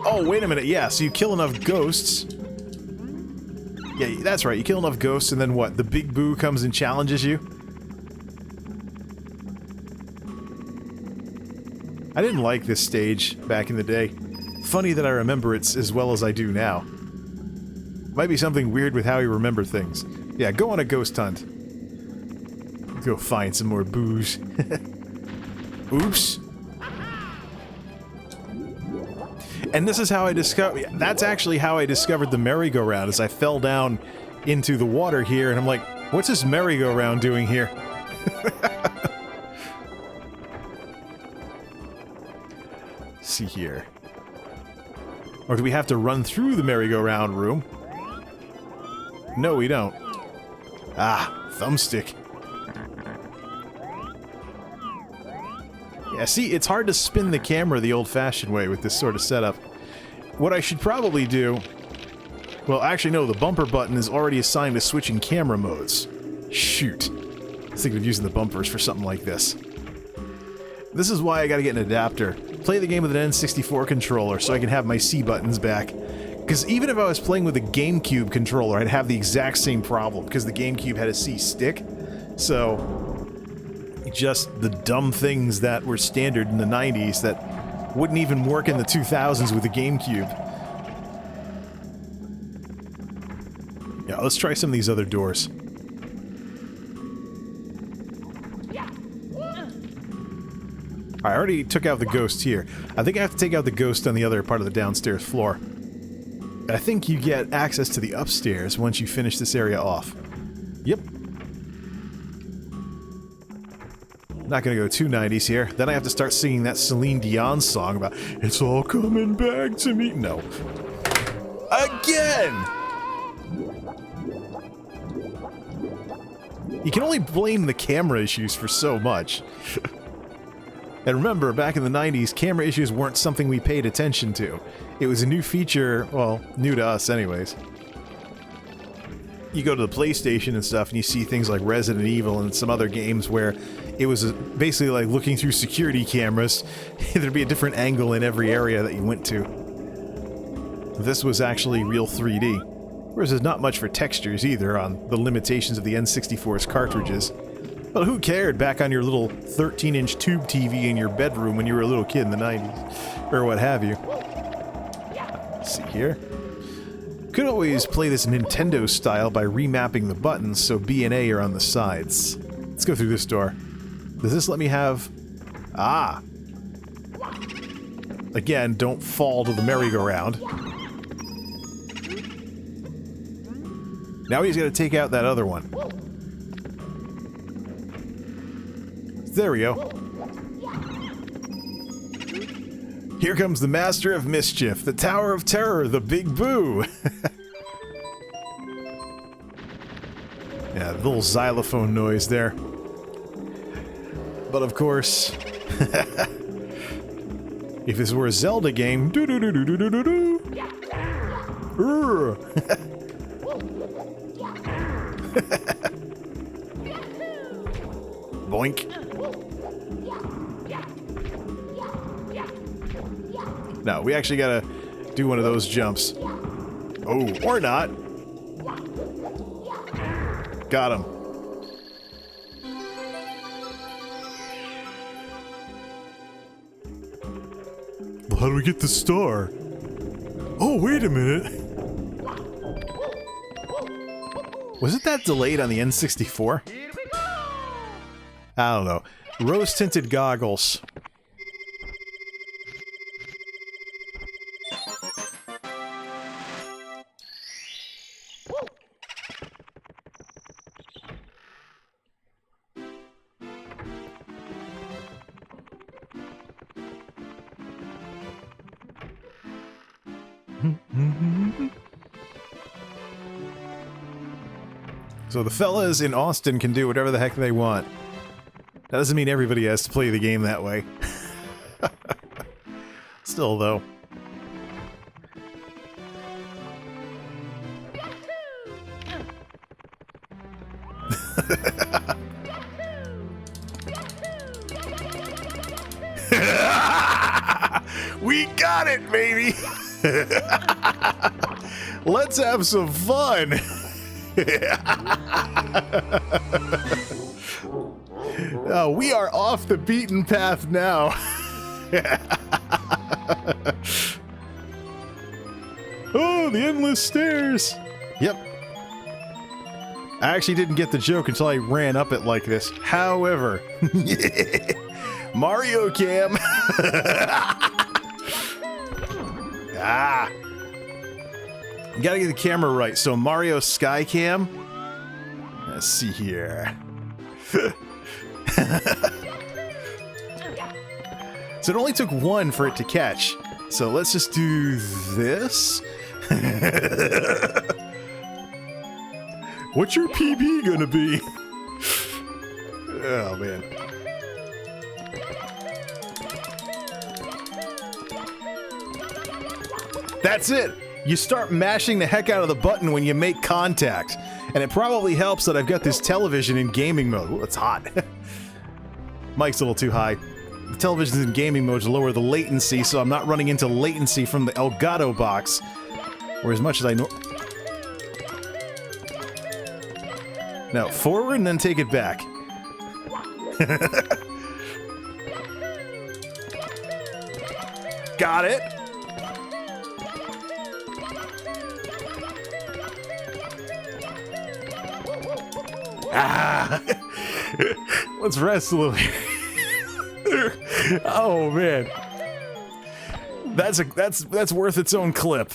Oh, wait a minute, yeah, so you kill enough ghosts. Yeah, that's right, you kill enough ghosts and then what, the Big Boo comes and challenges you? I didn't like this stage back in the day. Funny that I remember it as well as I do now. Might be something weird with how you remember things. Yeah, go on a ghost hunt. Go find some more boos. Oops. And this is how I discovered... That's actually how I discovered the merry-go-round, as I fell down into the water here, and I'm like, what's this merry-go-round doing here? See here. Or do we have to run through the merry-go-round room? No, we don't. Ah, thumbstick. Yeah, see, it's hard to spin the camera the old-fashioned way with this sort of setup. What I should probably do... Well, actually, no, the bumper button is already assigned to switching camera modes. Shoot. I was thinking of using the bumpers for something like this. This is why I gotta get an adapter. Play the game with an N64 controller so I can have my C buttons back. Because even if I was playing with a GameCube controller, I'd have the exact same problem, because the GameCube had a C stick. So... just the dumb things that were standard in the 90s that wouldn't even work in the 2000s with the GameCube. Yeah, let's try some of these other doors. I already took out the ghost here. I think I have to take out the ghost on the other part of the downstairs floor. I think you get access to the upstairs once you finish this area off. Yep. Not gonna go too 90s here. Then I have to start singing that Celine Dion song about "It's all coming back to me." No. Again! You can only blame the camera issues for so much. And remember, back in the 90s, camera issues weren't something we paid attention to. It was a new feature, well, new to us anyways. You go to the PlayStation and stuff, and you see things like Resident Evil and some other games where it was basically like looking through security cameras. There'd be a different angle in every area that you went to. This was actually real 3D. Whereas there's not much for textures either on the limitations of the N64's cartridges. Well, who cared back on your little 13-inch tube TV in your bedroom when you were a little kid in the 90s? Or what have you. Let's see here. Could always play this Nintendo style by remapping the buttons so B and A are on the sides. Let's go through this door. Does this let me have... Ah! Again, don't fall to the merry-go-round. Now he's got to take out that other one. There we go. Here comes the Master of Mischief, the Tower of Terror, the Big Boo! Yeah, the little xylophone noise there. But of course... if this were a Zelda game... doo-doo-doo-doo-doo-doo-doo! Boink. No, we actually gotta do one of those jumps. Oh, or not. Got him. Well, how do we get the star? Oh, wait a minute. Was it that delayed on the N64? I don't know. Rose-tinted goggles. So the fellas in Austin can do whatever the heck they want. That doesn't mean everybody has to play the game that way. Still, though. We got it, baby! Let's have some fun! Oh, we are off the beaten path now. Oh, the endless stairs. Yep. I actually didn't get the joke until I ran up it like this. However, Mario Cam. Ah. You gotta get the camera right. So Mario Sky Cam. Let's see here. So it only took one for it to catch. So let's just do this. What's your PB gonna be? Oh, man. That's it! You start mashing the heck out of the button when you make contact. And it probably helps that I've got this television in gaming mode. Ooh, it's hot. Mic's a little too high. The television's in gaming mode to lower the latency, so I'm not running into latency from the Elgato box. Or as much as I know. Now, forward and then take it back. Got it. Ah! Let's rest a little. Oh man, that's worth its own clip.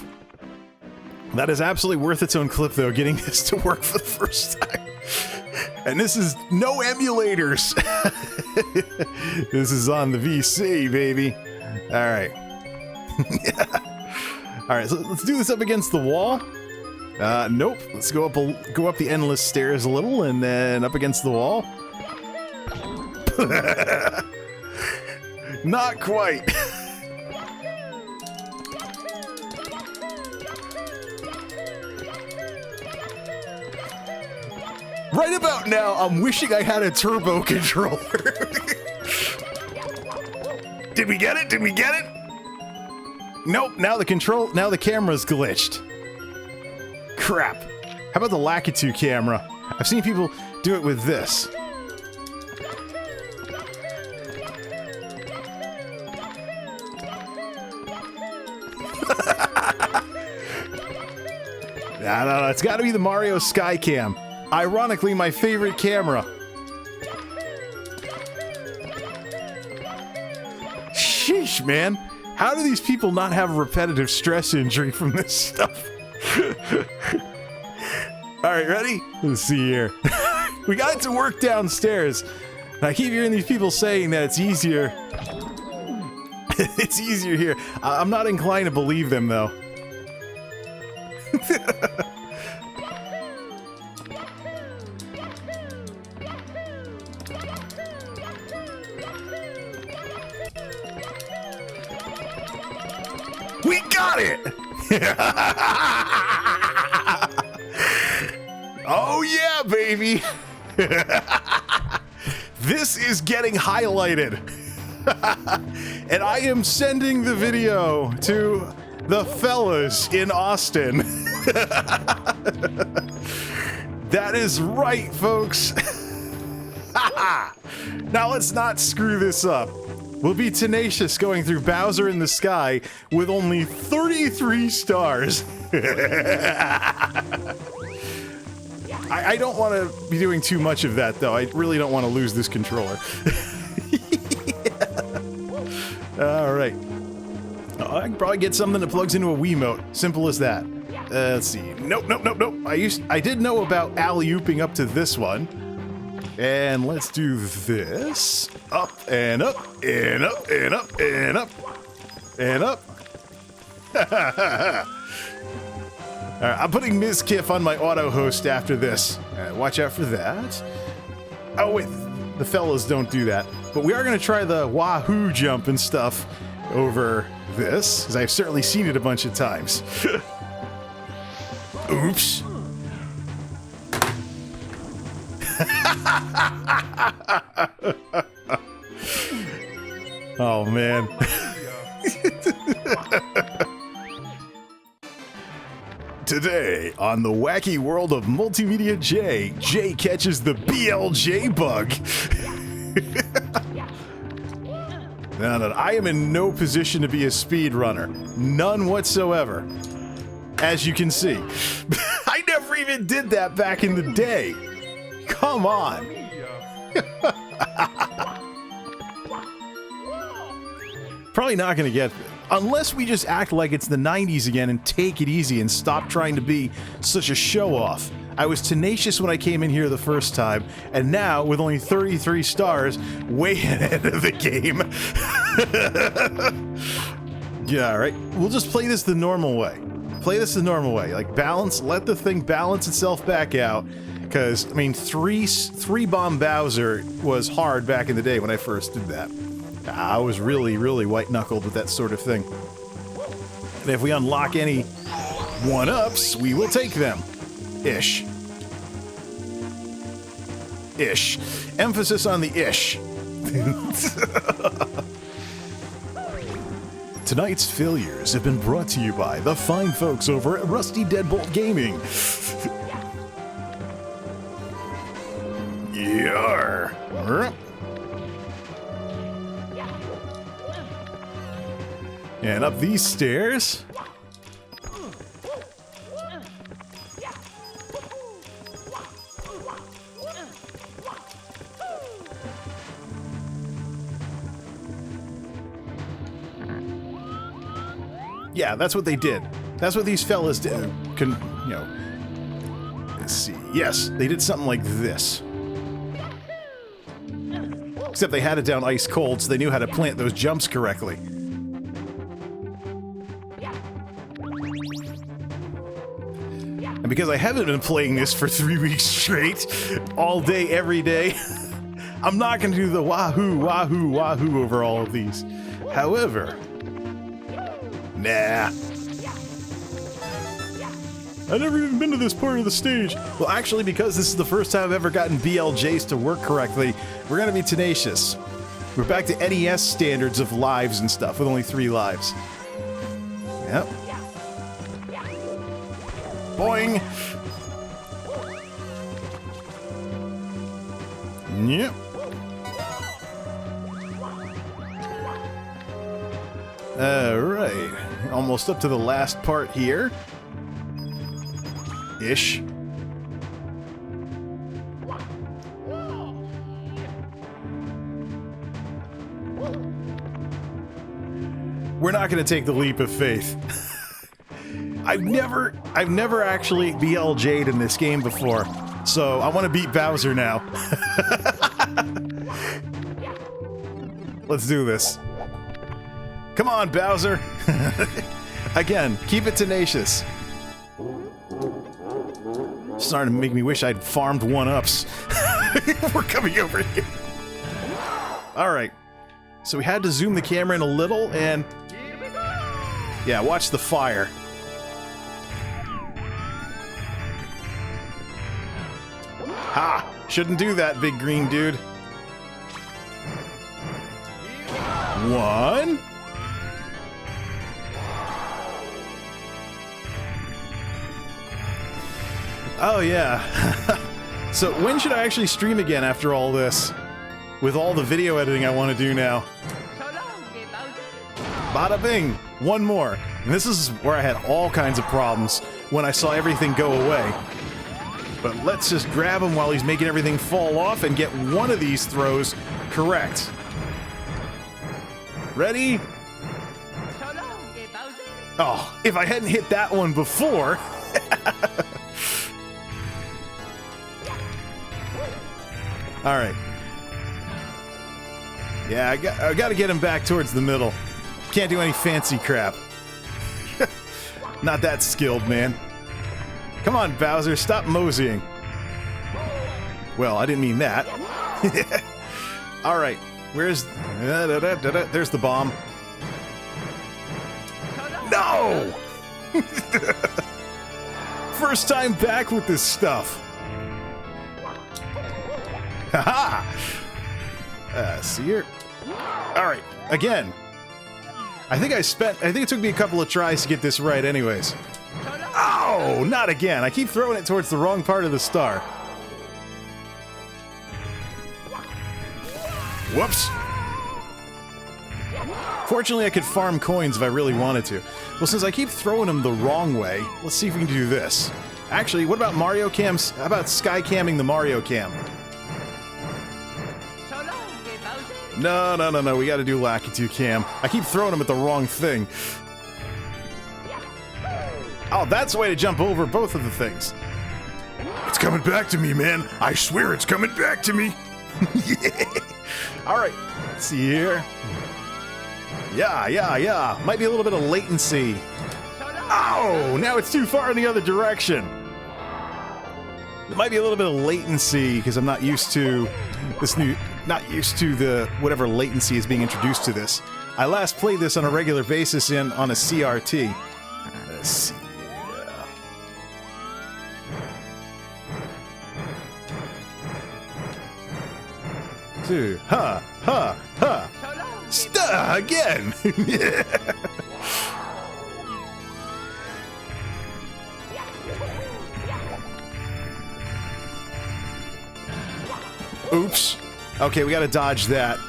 That is absolutely worth its own clip, though. Getting this to work for the first time, and this is no emulators. This is on the VC, baby. All right, all right. So let's do this up against the wall. Nope. Let's go up the endless stairs a little, and then up against the wall. Not quite. Right about now, I'm wishing I had a turbo controller. Did we get it? Did we get it? Nope. Now the camera's glitched. Crap. How about the Lakitu camera? I've seen people do it with this. I don't know. It's got to be the Mario Skycam. Ironically, my favorite camera. Sheesh, man. How do these people not have repetitive stress injury from this stuff? All right, ready? Let's see here. We got it to work downstairs. I keep hearing these people saying that it's easier. It's easier here. I'm not inclined to believe them, though. We got it! Oh yeah, baby! This is getting highlighted. And I am sending the video to the fellas in Austin. That is right, folks. Now let's not screw this up. We'll be tenacious going through Bowser in the Sky with only 33 stars. I don't want to be doing too much of that, though. I really don't want to lose this controller. All right. I can probably get something that plugs into a Wiimote. Simple as that. Let's see. Nope. I did know about alley-ooping up to this one. And let's do this. Up and up and up and up and up and up. All right, I'm putting Ms. Kiff on my auto host after this. Watch out for that. Oh wait, the fellas don't do that. But we are going to try the wahoo jump and stuff over this, because I've certainly seen it a bunch of times. Oops. Oh man. Today on the wacky world of MultimediaJay, Jay catches the BLJ bug. No, I am in no position to be a speedrunner. None whatsoever. As you can see. I never even did that back in the day. Come on. Probably not going to get... Unless we just act like it's the 90s again and take it easy and stop trying to be such a show-off. I was tenacious when I came in here the first time, and now, with only 33 stars, way ahead of the game. Yeah, all right. We'll just play this the normal way. Play this the normal way. Like, balance, let the thing balance itself back out. Because, I mean, three bomb Bowser was hard back in the day when I first did that. I was really, really white-knuckled with that sort of thing. And if we unlock any one-ups, we will take them. Ish. Ish. Emphasis on the ish. Tonight's failures have been brought to you by the fine folks over at Rusty Deadbolt Gaming. Yarr. And up these stairs. Yeah, that's what they did. That's what these fellas did. Let's see. Yes, they did something like this. Except they had it down ice cold, so they knew how to plant those jumps correctly. And because I haven't been playing this for 3 weeks straight, all day, every day, I'm not going to do the wahoo, wahoo, wahoo over all of these. However, nah. I've never even been to this part of the stage. Well, actually, because this is the first time I've ever gotten BLJs to work correctly, we're going to be tenacious. We're back to NES standards of lives and stuff, with only 3 lives. Yep. Boing! Yep. Alright. Almost up to the last part here. Ish. We're not going to take the leap of faith. I've never actually BLJ'd in this game before, so I want to beat Bowser now. Let's do this. Come on, Bowser. Again, keep it tenacious. Starting to make me wish I'd farmed 1-ups. We're coming over here. All right. So we had to zoom the camera in a little, and yeah, watch the fire. Ha! Shouldn't do that, big green dude. 1. Oh yeah. So when should I actually stream again after all this? With all the video editing I want to do now. Bada bing! 1 more. And this is where I had all kinds of problems when I saw everything go away. But let's just grab him while he's making everything fall off and get one of these throws correct. Ready? Oh, if I hadn't hit that one before... Alright. Yeah, I gotta get him back towards the middle. Can't do any fancy crap. Not that skilled, man. Come on, Bowser, stop moseying. Well, I didn't mean that. Alright, where's... There's the bomb. No! First time back with this stuff. Haha! See here. Alright, again. I think it took me a couple of tries to get this right anyways. Oh, not again. I keep throwing it towards the wrong part of the star. Whoops. Fortunately, I could farm coins if I really wanted to. Well, since I keep throwing them the wrong way, let's see if we can do this. Actually, what about Mario Cams? How about Sky Camming the Mario Cam? No, we gotta do Lakitu Cam. I keep throwing them at the wrong thing. Oh, that's the way to jump over both of the things. It's coming back to me, man. I swear it's coming back to me. Alright, let's see here. Yeah. Might be a little bit of latency. Oh, now it's too far in the other direction. There might be a little bit of latency because I'm not used to this new... Not used to the whatever latency is being introduced to this. I last played this on a regular basis on a CRT. Let's see. Two. Ha! Again! Oops. Okay, we gotta dodge that.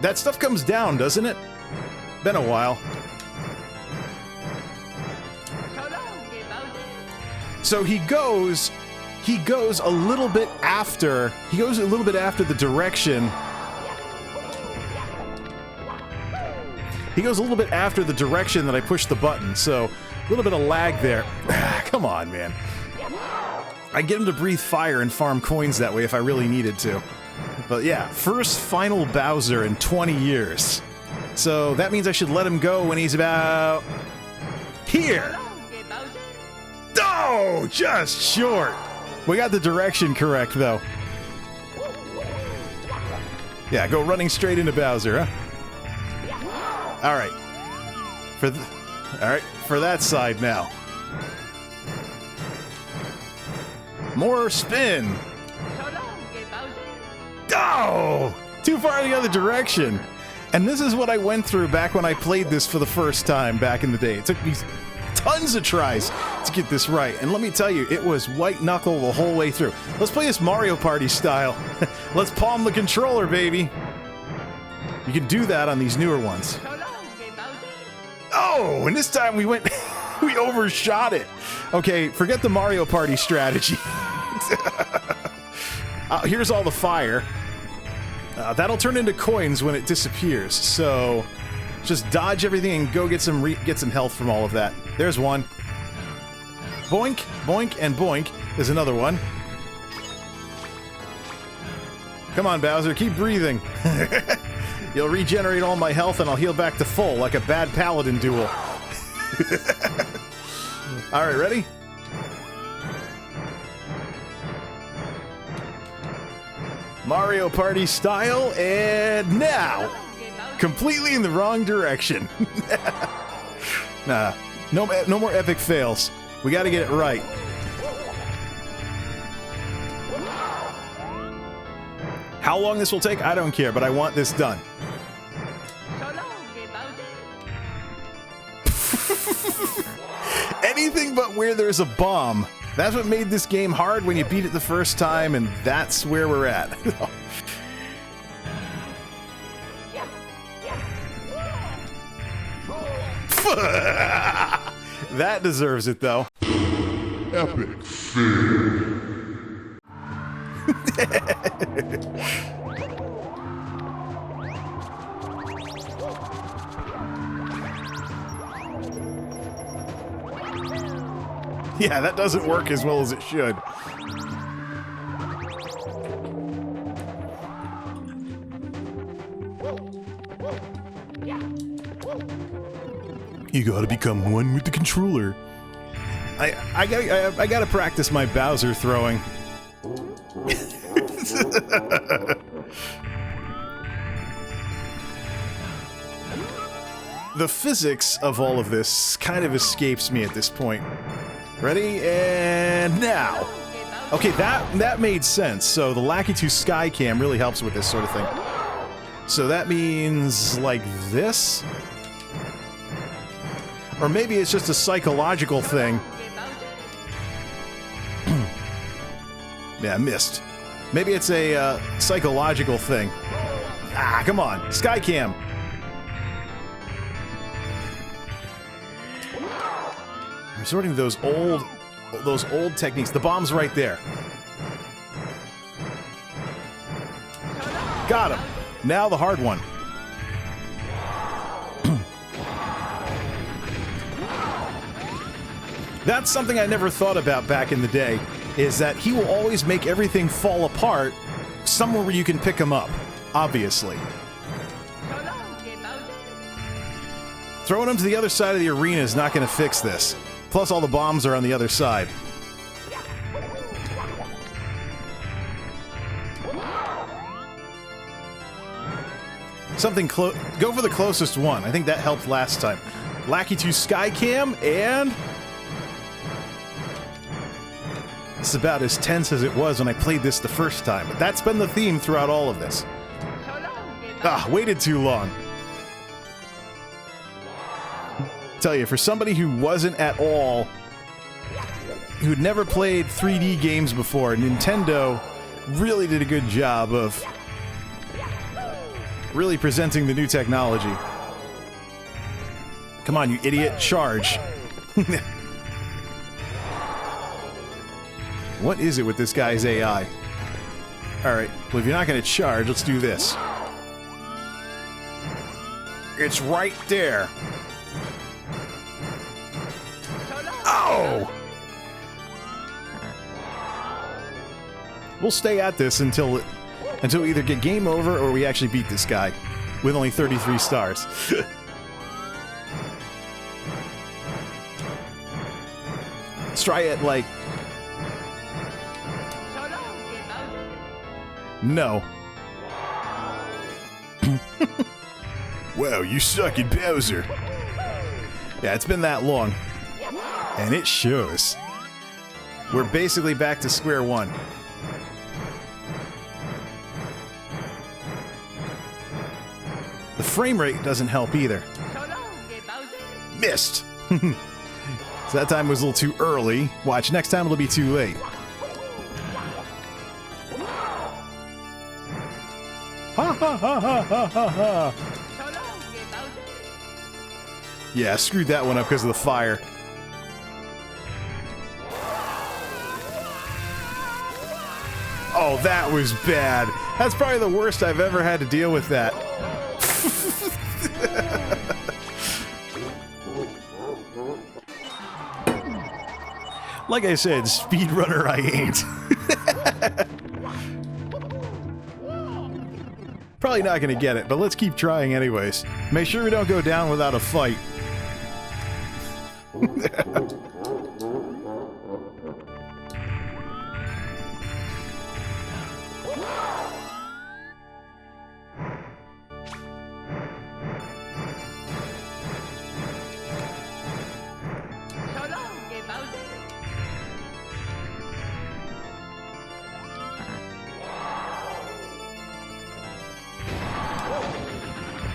That stuff comes down, doesn't it? Been a while. So he goes a little bit after the direction. He goes a little bit after the direction that I pushed the button, so a little bit of lag there. Come on, man. I get him to breathe fire and farm coins that way if I really needed to. But yeah, first final Bowser in 20 years. So that means I should let him go when he's about... here! Oh, just short! We got the direction correct, though. Yeah, go running straight into Bowser, huh? Alright. Alright, for that side now. More spin! Oh! Too far in the other direction! And this is what I went through back when I played this for the first time back in the day. It took me tons of tries to get this right. And let me tell you, it was white knuckle the whole way through. Let's play this Mario Party style. Let's palm the controller, baby! You can do that on these newer ones. Oh, and this time we went, we overshot it. Okay, forget the Mario Party strategy. Here's all the fire. That'll turn into coins when it disappears. So just dodge everything and go get some health from all of that. There's one. Boink, boink, and boink. There's another one. Come on, Bowser, keep breathing. You'll regenerate all my health and I'll heal back to full, like a bad paladin duel. Alright, ready? Mario Party style, and now! Completely in the wrong direction. Nah, no more epic fails. We gotta get it right. How long this will take, I don't care, but I want this done. Anything but where there's a bomb. That's what made this game hard when you beat it the first time, and that's where we're at. That deserves it, though. Epic fail. Yeah, that doesn't work as well as it should. You gotta become one with the controller. I gotta practice my Bowser throwing. The physics of all of this kind of escapes me at this point. Ready? And now! Okay, that made sense. So the Lakitu Skycam really helps with this sort of thing. So that means like this? Or maybe it's just a psychological thing. Yeah, missed. Maybe it's a psychological thing. Ah, come on. Skycam! Resorting to those old techniques. The bomb's right there. Got him. Now the hard one. That's something I never thought about back in the day, is that he will always make everything fall apart somewhere where you can pick him up, obviously. Throwing him to the other side of the arena is not going to fix this. Plus, all the bombs are on the other side. Something close. Go for the closest one. I think that helped last time. Lakitu Skycam, and it's about as tense as it was when I played this the first time. But that's been the theme throughout all of this. Ah, waited too long. Tell you, for somebody who wasn't at all, who'd never played 3D games before, Nintendo really did a good job of really presenting the new technology. Come on, you idiot, charge. What is it with this guy's AI? Alright, well if you're not going to charge, let's do this. It's right there. Oh! We'll stay at this until we either get game over or we actually beat this guy with only 33 stars. Let's try it like... No. Wow, you suck at Bowser. Yeah, it's been that long. And it shows. We're basically back to square one. The frame rate doesn't help either. Missed! So that time was a little too early. Watch, next time it'll be too late. Ha ha ha ha ha ha ha! Yeah, screwed that one up because of the fire. Oh, that was bad. That's probably the worst I've ever had to deal with that. Like I said, speedrunner I ain't. Probably not gonna get it, but let's keep trying anyways. Make sure we don't go down without a fight.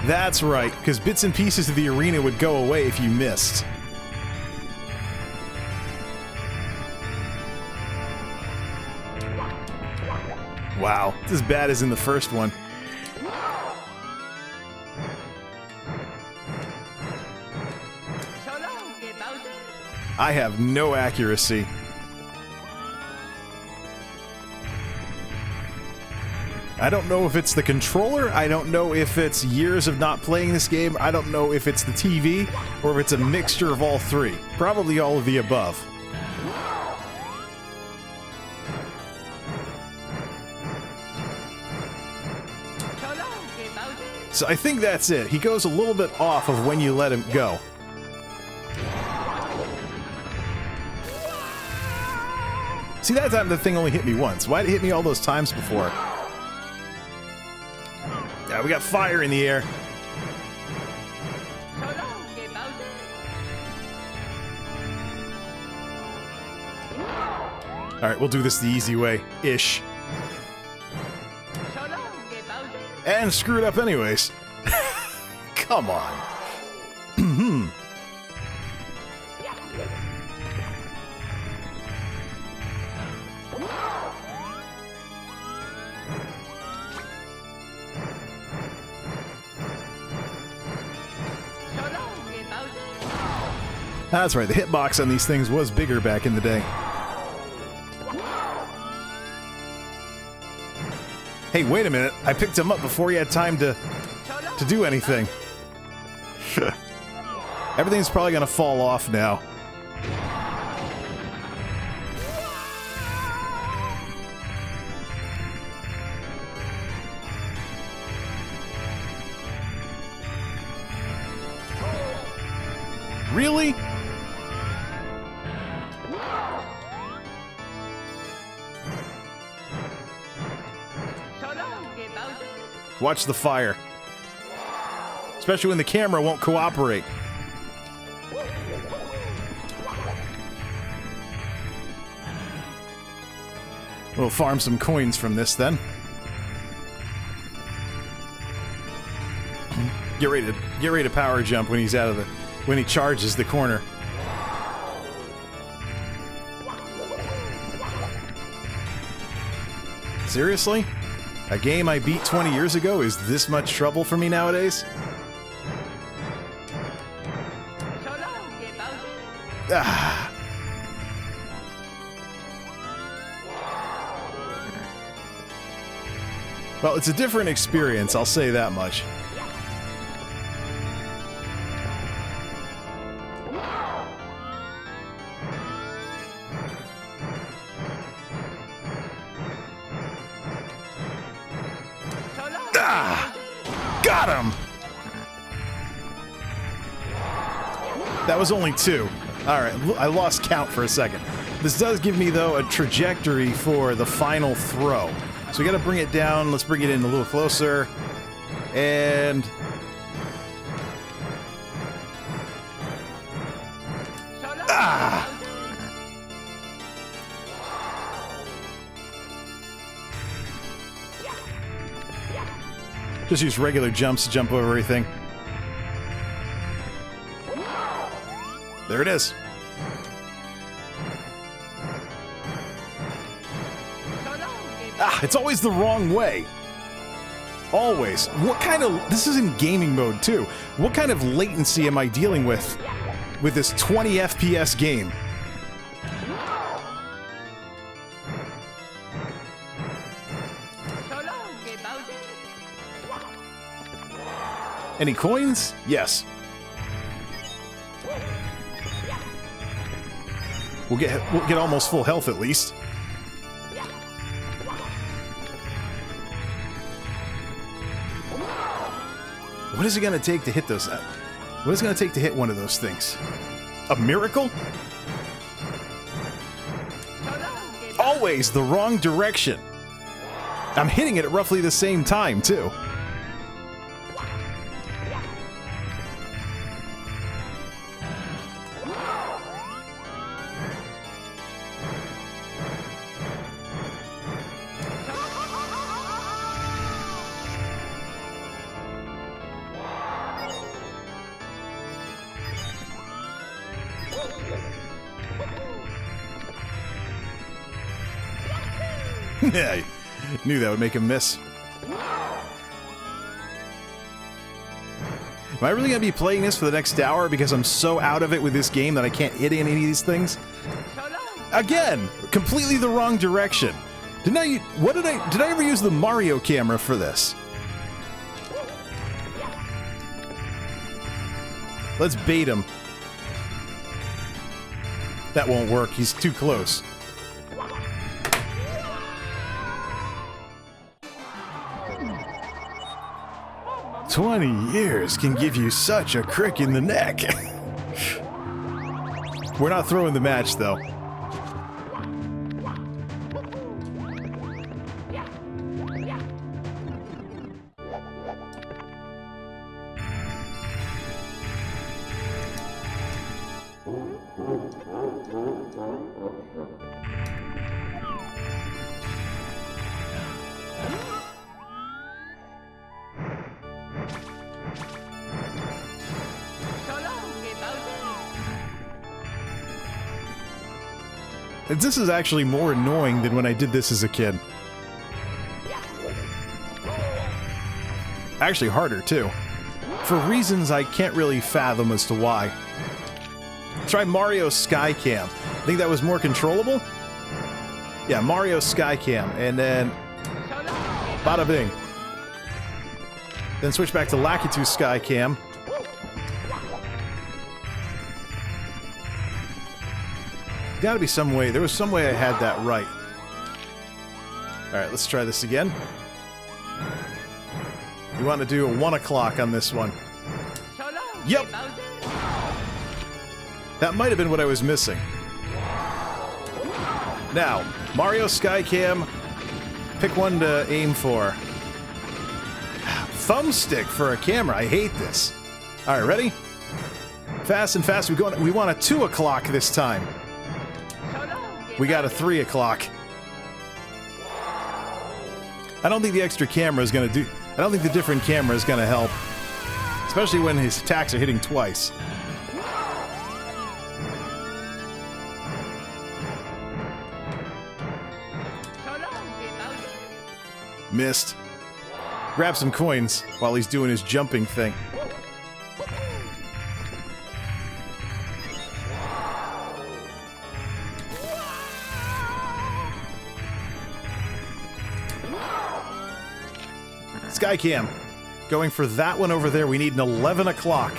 That's right, because bits and pieces of the arena would go away if you missed. Wow, it's as bad as in the first one. I have no accuracy. I don't know if it's the controller, I don't know if it's years of not playing this game, I don't know if it's the TV, or if it's a mixture of all three. Probably all of the above. So I think that's it. He goes a little bit off of when you let him go. See, that time the thing only hit me once. Why'd it hit me all those times before? Yeah, we got fire in the air. Alright, we'll do this the easy way. Ish. And screw it up anyways. Come on. That's right, the hitbox on these things was bigger back in the day. Hey, wait a minute. I picked him up before he had time to do anything. Everything's probably gonna fall off now. Really? Watch the fire. Especially when the camera won't cooperate. We'll farm some coins from this then. Get ready to power jump when he's out of the when he charges the corner. Seriously? A game I beat 20 years ago is this much trouble for me nowadays? Ah. Well, it's a different experience, I'll say that much. Got him! That was only 2. Alright, I lost count for a second. This does give me, though, a trajectory for the final throw. So we gotta bring it down. Let's bring it in a little closer. And... ah! Just use regular jumps to jump over everything. There it is. Ah, it's always the wrong way. Always. What kind of... This is in gaming mode, too. What kind of latency am I dealing with this 20 FPS game? Any coins? Yes. We'll get almost full health at least. What is it going to take to hit those? What is it going to take to hit one of those things? A miracle? Always the wrong direction. I'm hitting it at roughly the same time, too. Yeah, I knew that would make him miss. Am I really going to be playing this for the next hour because I'm so out of it with this game that I can't hit any of these things? Again, completely the wrong direction. Did I ever use the Mario camera for this? Let's bait him. That won't work. He's too close. "20 years can give you such a crick in the neck." We're not throwing the match, though. This is actually more annoying than when I did this as a kid. Actually harder, too. For reasons I can't really fathom as to why. Try Mario Skycam. Think that was more controllable? Yeah, Mario Skycam, and then... bada bing. Then switch back to Lakitu Skycam. Gotta be some way. There was some way I had that right. Alright, let's try this again. We want to do a 1 o'clock on this one. Yep! That might have been what I was missing. Now, Mario Skycam. Pick one to aim for. Thumbstick for a camera. I hate this. Alright, ready? Fast and fast. We want a 2 o'clock this time. We got a 3 o'clock. I don't think the extra camera is going to do... I don't think the different camera is going to help. Especially when his attacks are hitting twice. Missed. Grab some coins while he's doing his jumping thing. Skycam. Going for that one over there. We need an 11 o'clock.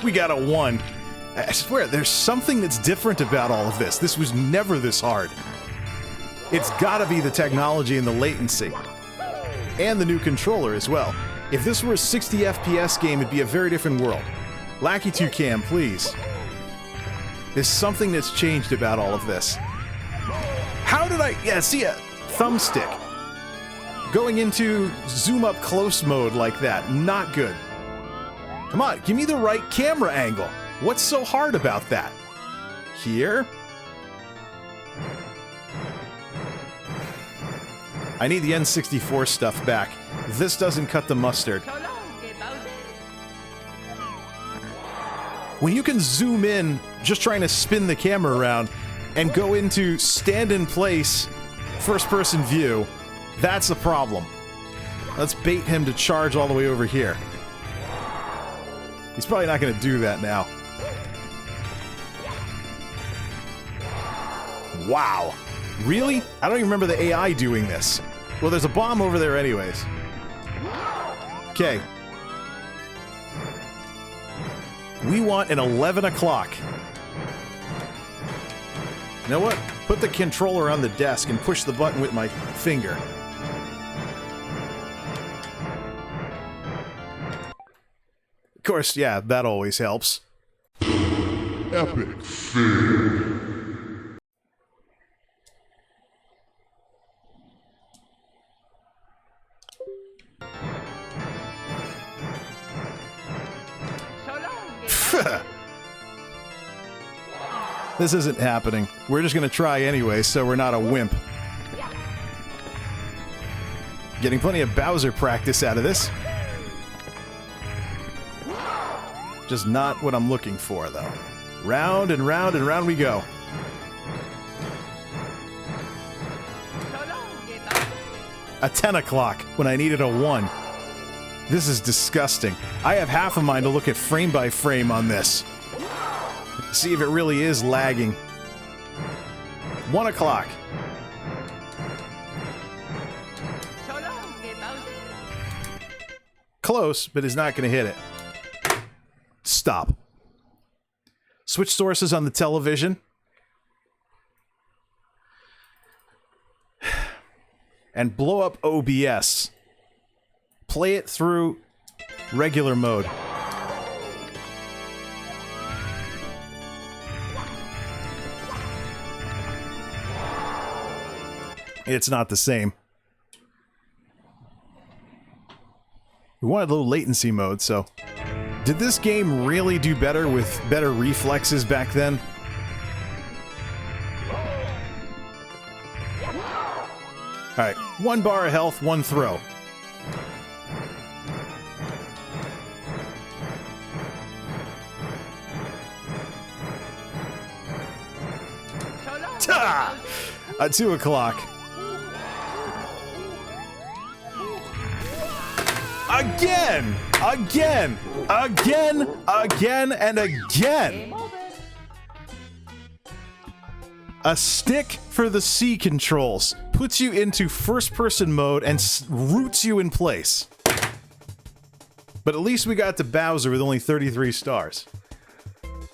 We got a 1. I swear, there's something that's different about all of this. This was never this hard. It's gotta be the technology and the latency. And the new controller as well. If this were a 60 FPS game, it'd be a very different world. Lakitu Cam, please. There's something that's changed about all of this. How did I... Yeah, see a thumbstick. Going into zoom up close mode like that. Not good. Come on, give me the right camera angle. What's so hard about that? Here? I need the N64 stuff back. This doesn't cut the mustard. When you can zoom in just trying to spin the camera around, and go into stand in place first-person view, that's a problem. Let's bait him to charge all the way over here. He's probably not going to do that now. Wow. Really? I don't even remember the AI doing this. Well, there's a bomb over there anyways. Okay. We want an 11 o'clock. You know what? Put the controller on the desk and push the button with my finger. Of course, yeah, that always helps. Epic fail. This isn't happening. We're just gonna try anyway, so we're not a wimp. Getting plenty of Bowser practice out of this. Just not what I'm looking for, though. Round and round and round we go. A 10 o'clock when I needed a 1. This is disgusting. I have half a mind to look at frame by frame on this. See if it really is lagging. 1 o'clock. Close, but is not going to hit it. Stop. Switch sources on the television. And blow up OBS. Play it through regular mode. It's not the same. We wanted low latency mode, so... Did this game really do better with better reflexes back then? Alright, 1 bar of health, 1 throw. Ta! At 2 o'clock. Again! Again! Again! Again! And again! A stick for the C controls puts you into first-person mode and roots you in place. But at least we got to Bowser with only 33 stars.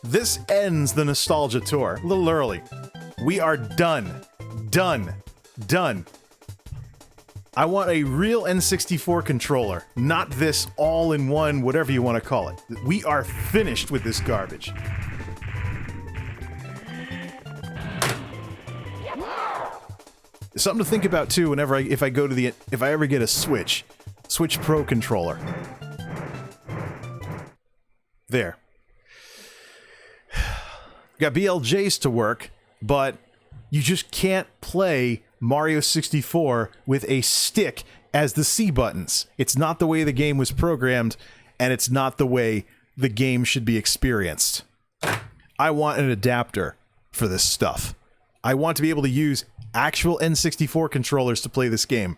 This ends the nostalgia tour. A little early. We are done. Done. Done. I want a real N64 controller, not this all-in-one, whatever you want to call it. We are finished with this garbage. Something to think about too whenever if I ever get a Switch Pro controller. There. Got BLJs to work, but you just can't play Mario 64 with a stick as the C buttons. It's not the way the game was programmed, and it's not the way the game should be experienced. I want an adapter for this stuff. I want to be able to use actual N64 controllers to play this game.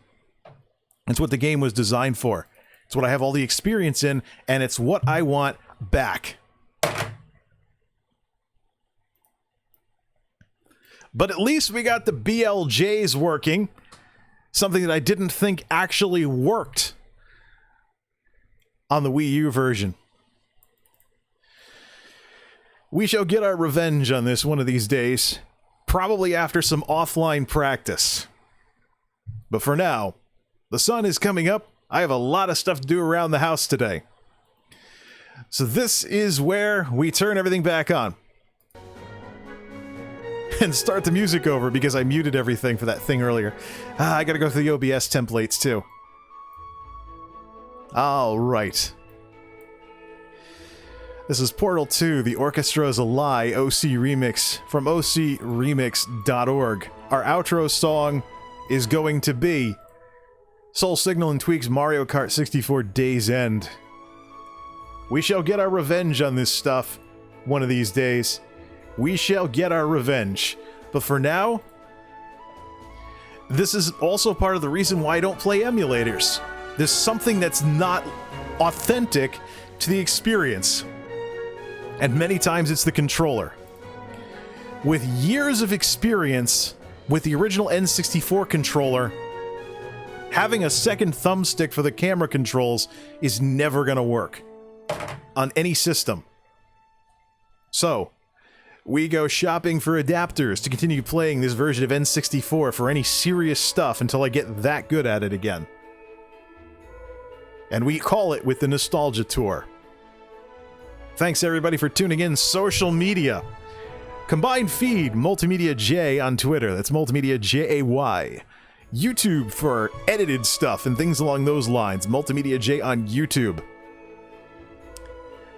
It's what the game was designed for. It's what I have all the experience in, and it's what I want back. But at least we got the BLJs working. Something that I didn't think actually worked on the Wii U version. We shall get our revenge on this one of these days. Probably after some offline practice. But for now, the sun is coming up. I have a lot of stuff to do around the house today. So this is where we turn everything back on. And start the music over because I muted everything for that thing earlier. I gotta go through the OBS templates too. Alright. This is Portal 2, The Orchestra's a Lie, OC Remix, from ocremix.org. Our outro song is going to be Soul Signal and Tweak's Mario Kart 64 Days End. We shall get our revenge on this stuff one of these days. We shall get our revenge But for now, this is also part of the reason why I don't play emulators. There's something that's not authentic to the experience. And many times it's the controller. With years of experience with the original N64 controller, having a second thumbstick for the camera controls is never going to work on any system. So, we go shopping for adapters to continue playing this version of N64 for any serious stuff until I get that good at it again. And we call it with the Nostalgia Tour. Thanks everybody for tuning in. Social media. Combined feed, MultimediaJay on Twitter. That's MultimediaJay. YouTube for edited stuff and things along those lines. MultimediaJay on YouTube.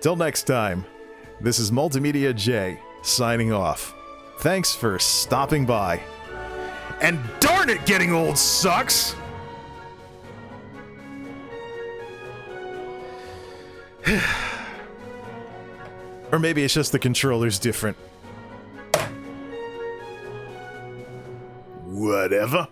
Till next time, this is MultimediaJay signing off. Thanks for stopping by. And darn it, getting old sucks! Or maybe it's just the controller's different. Whatever.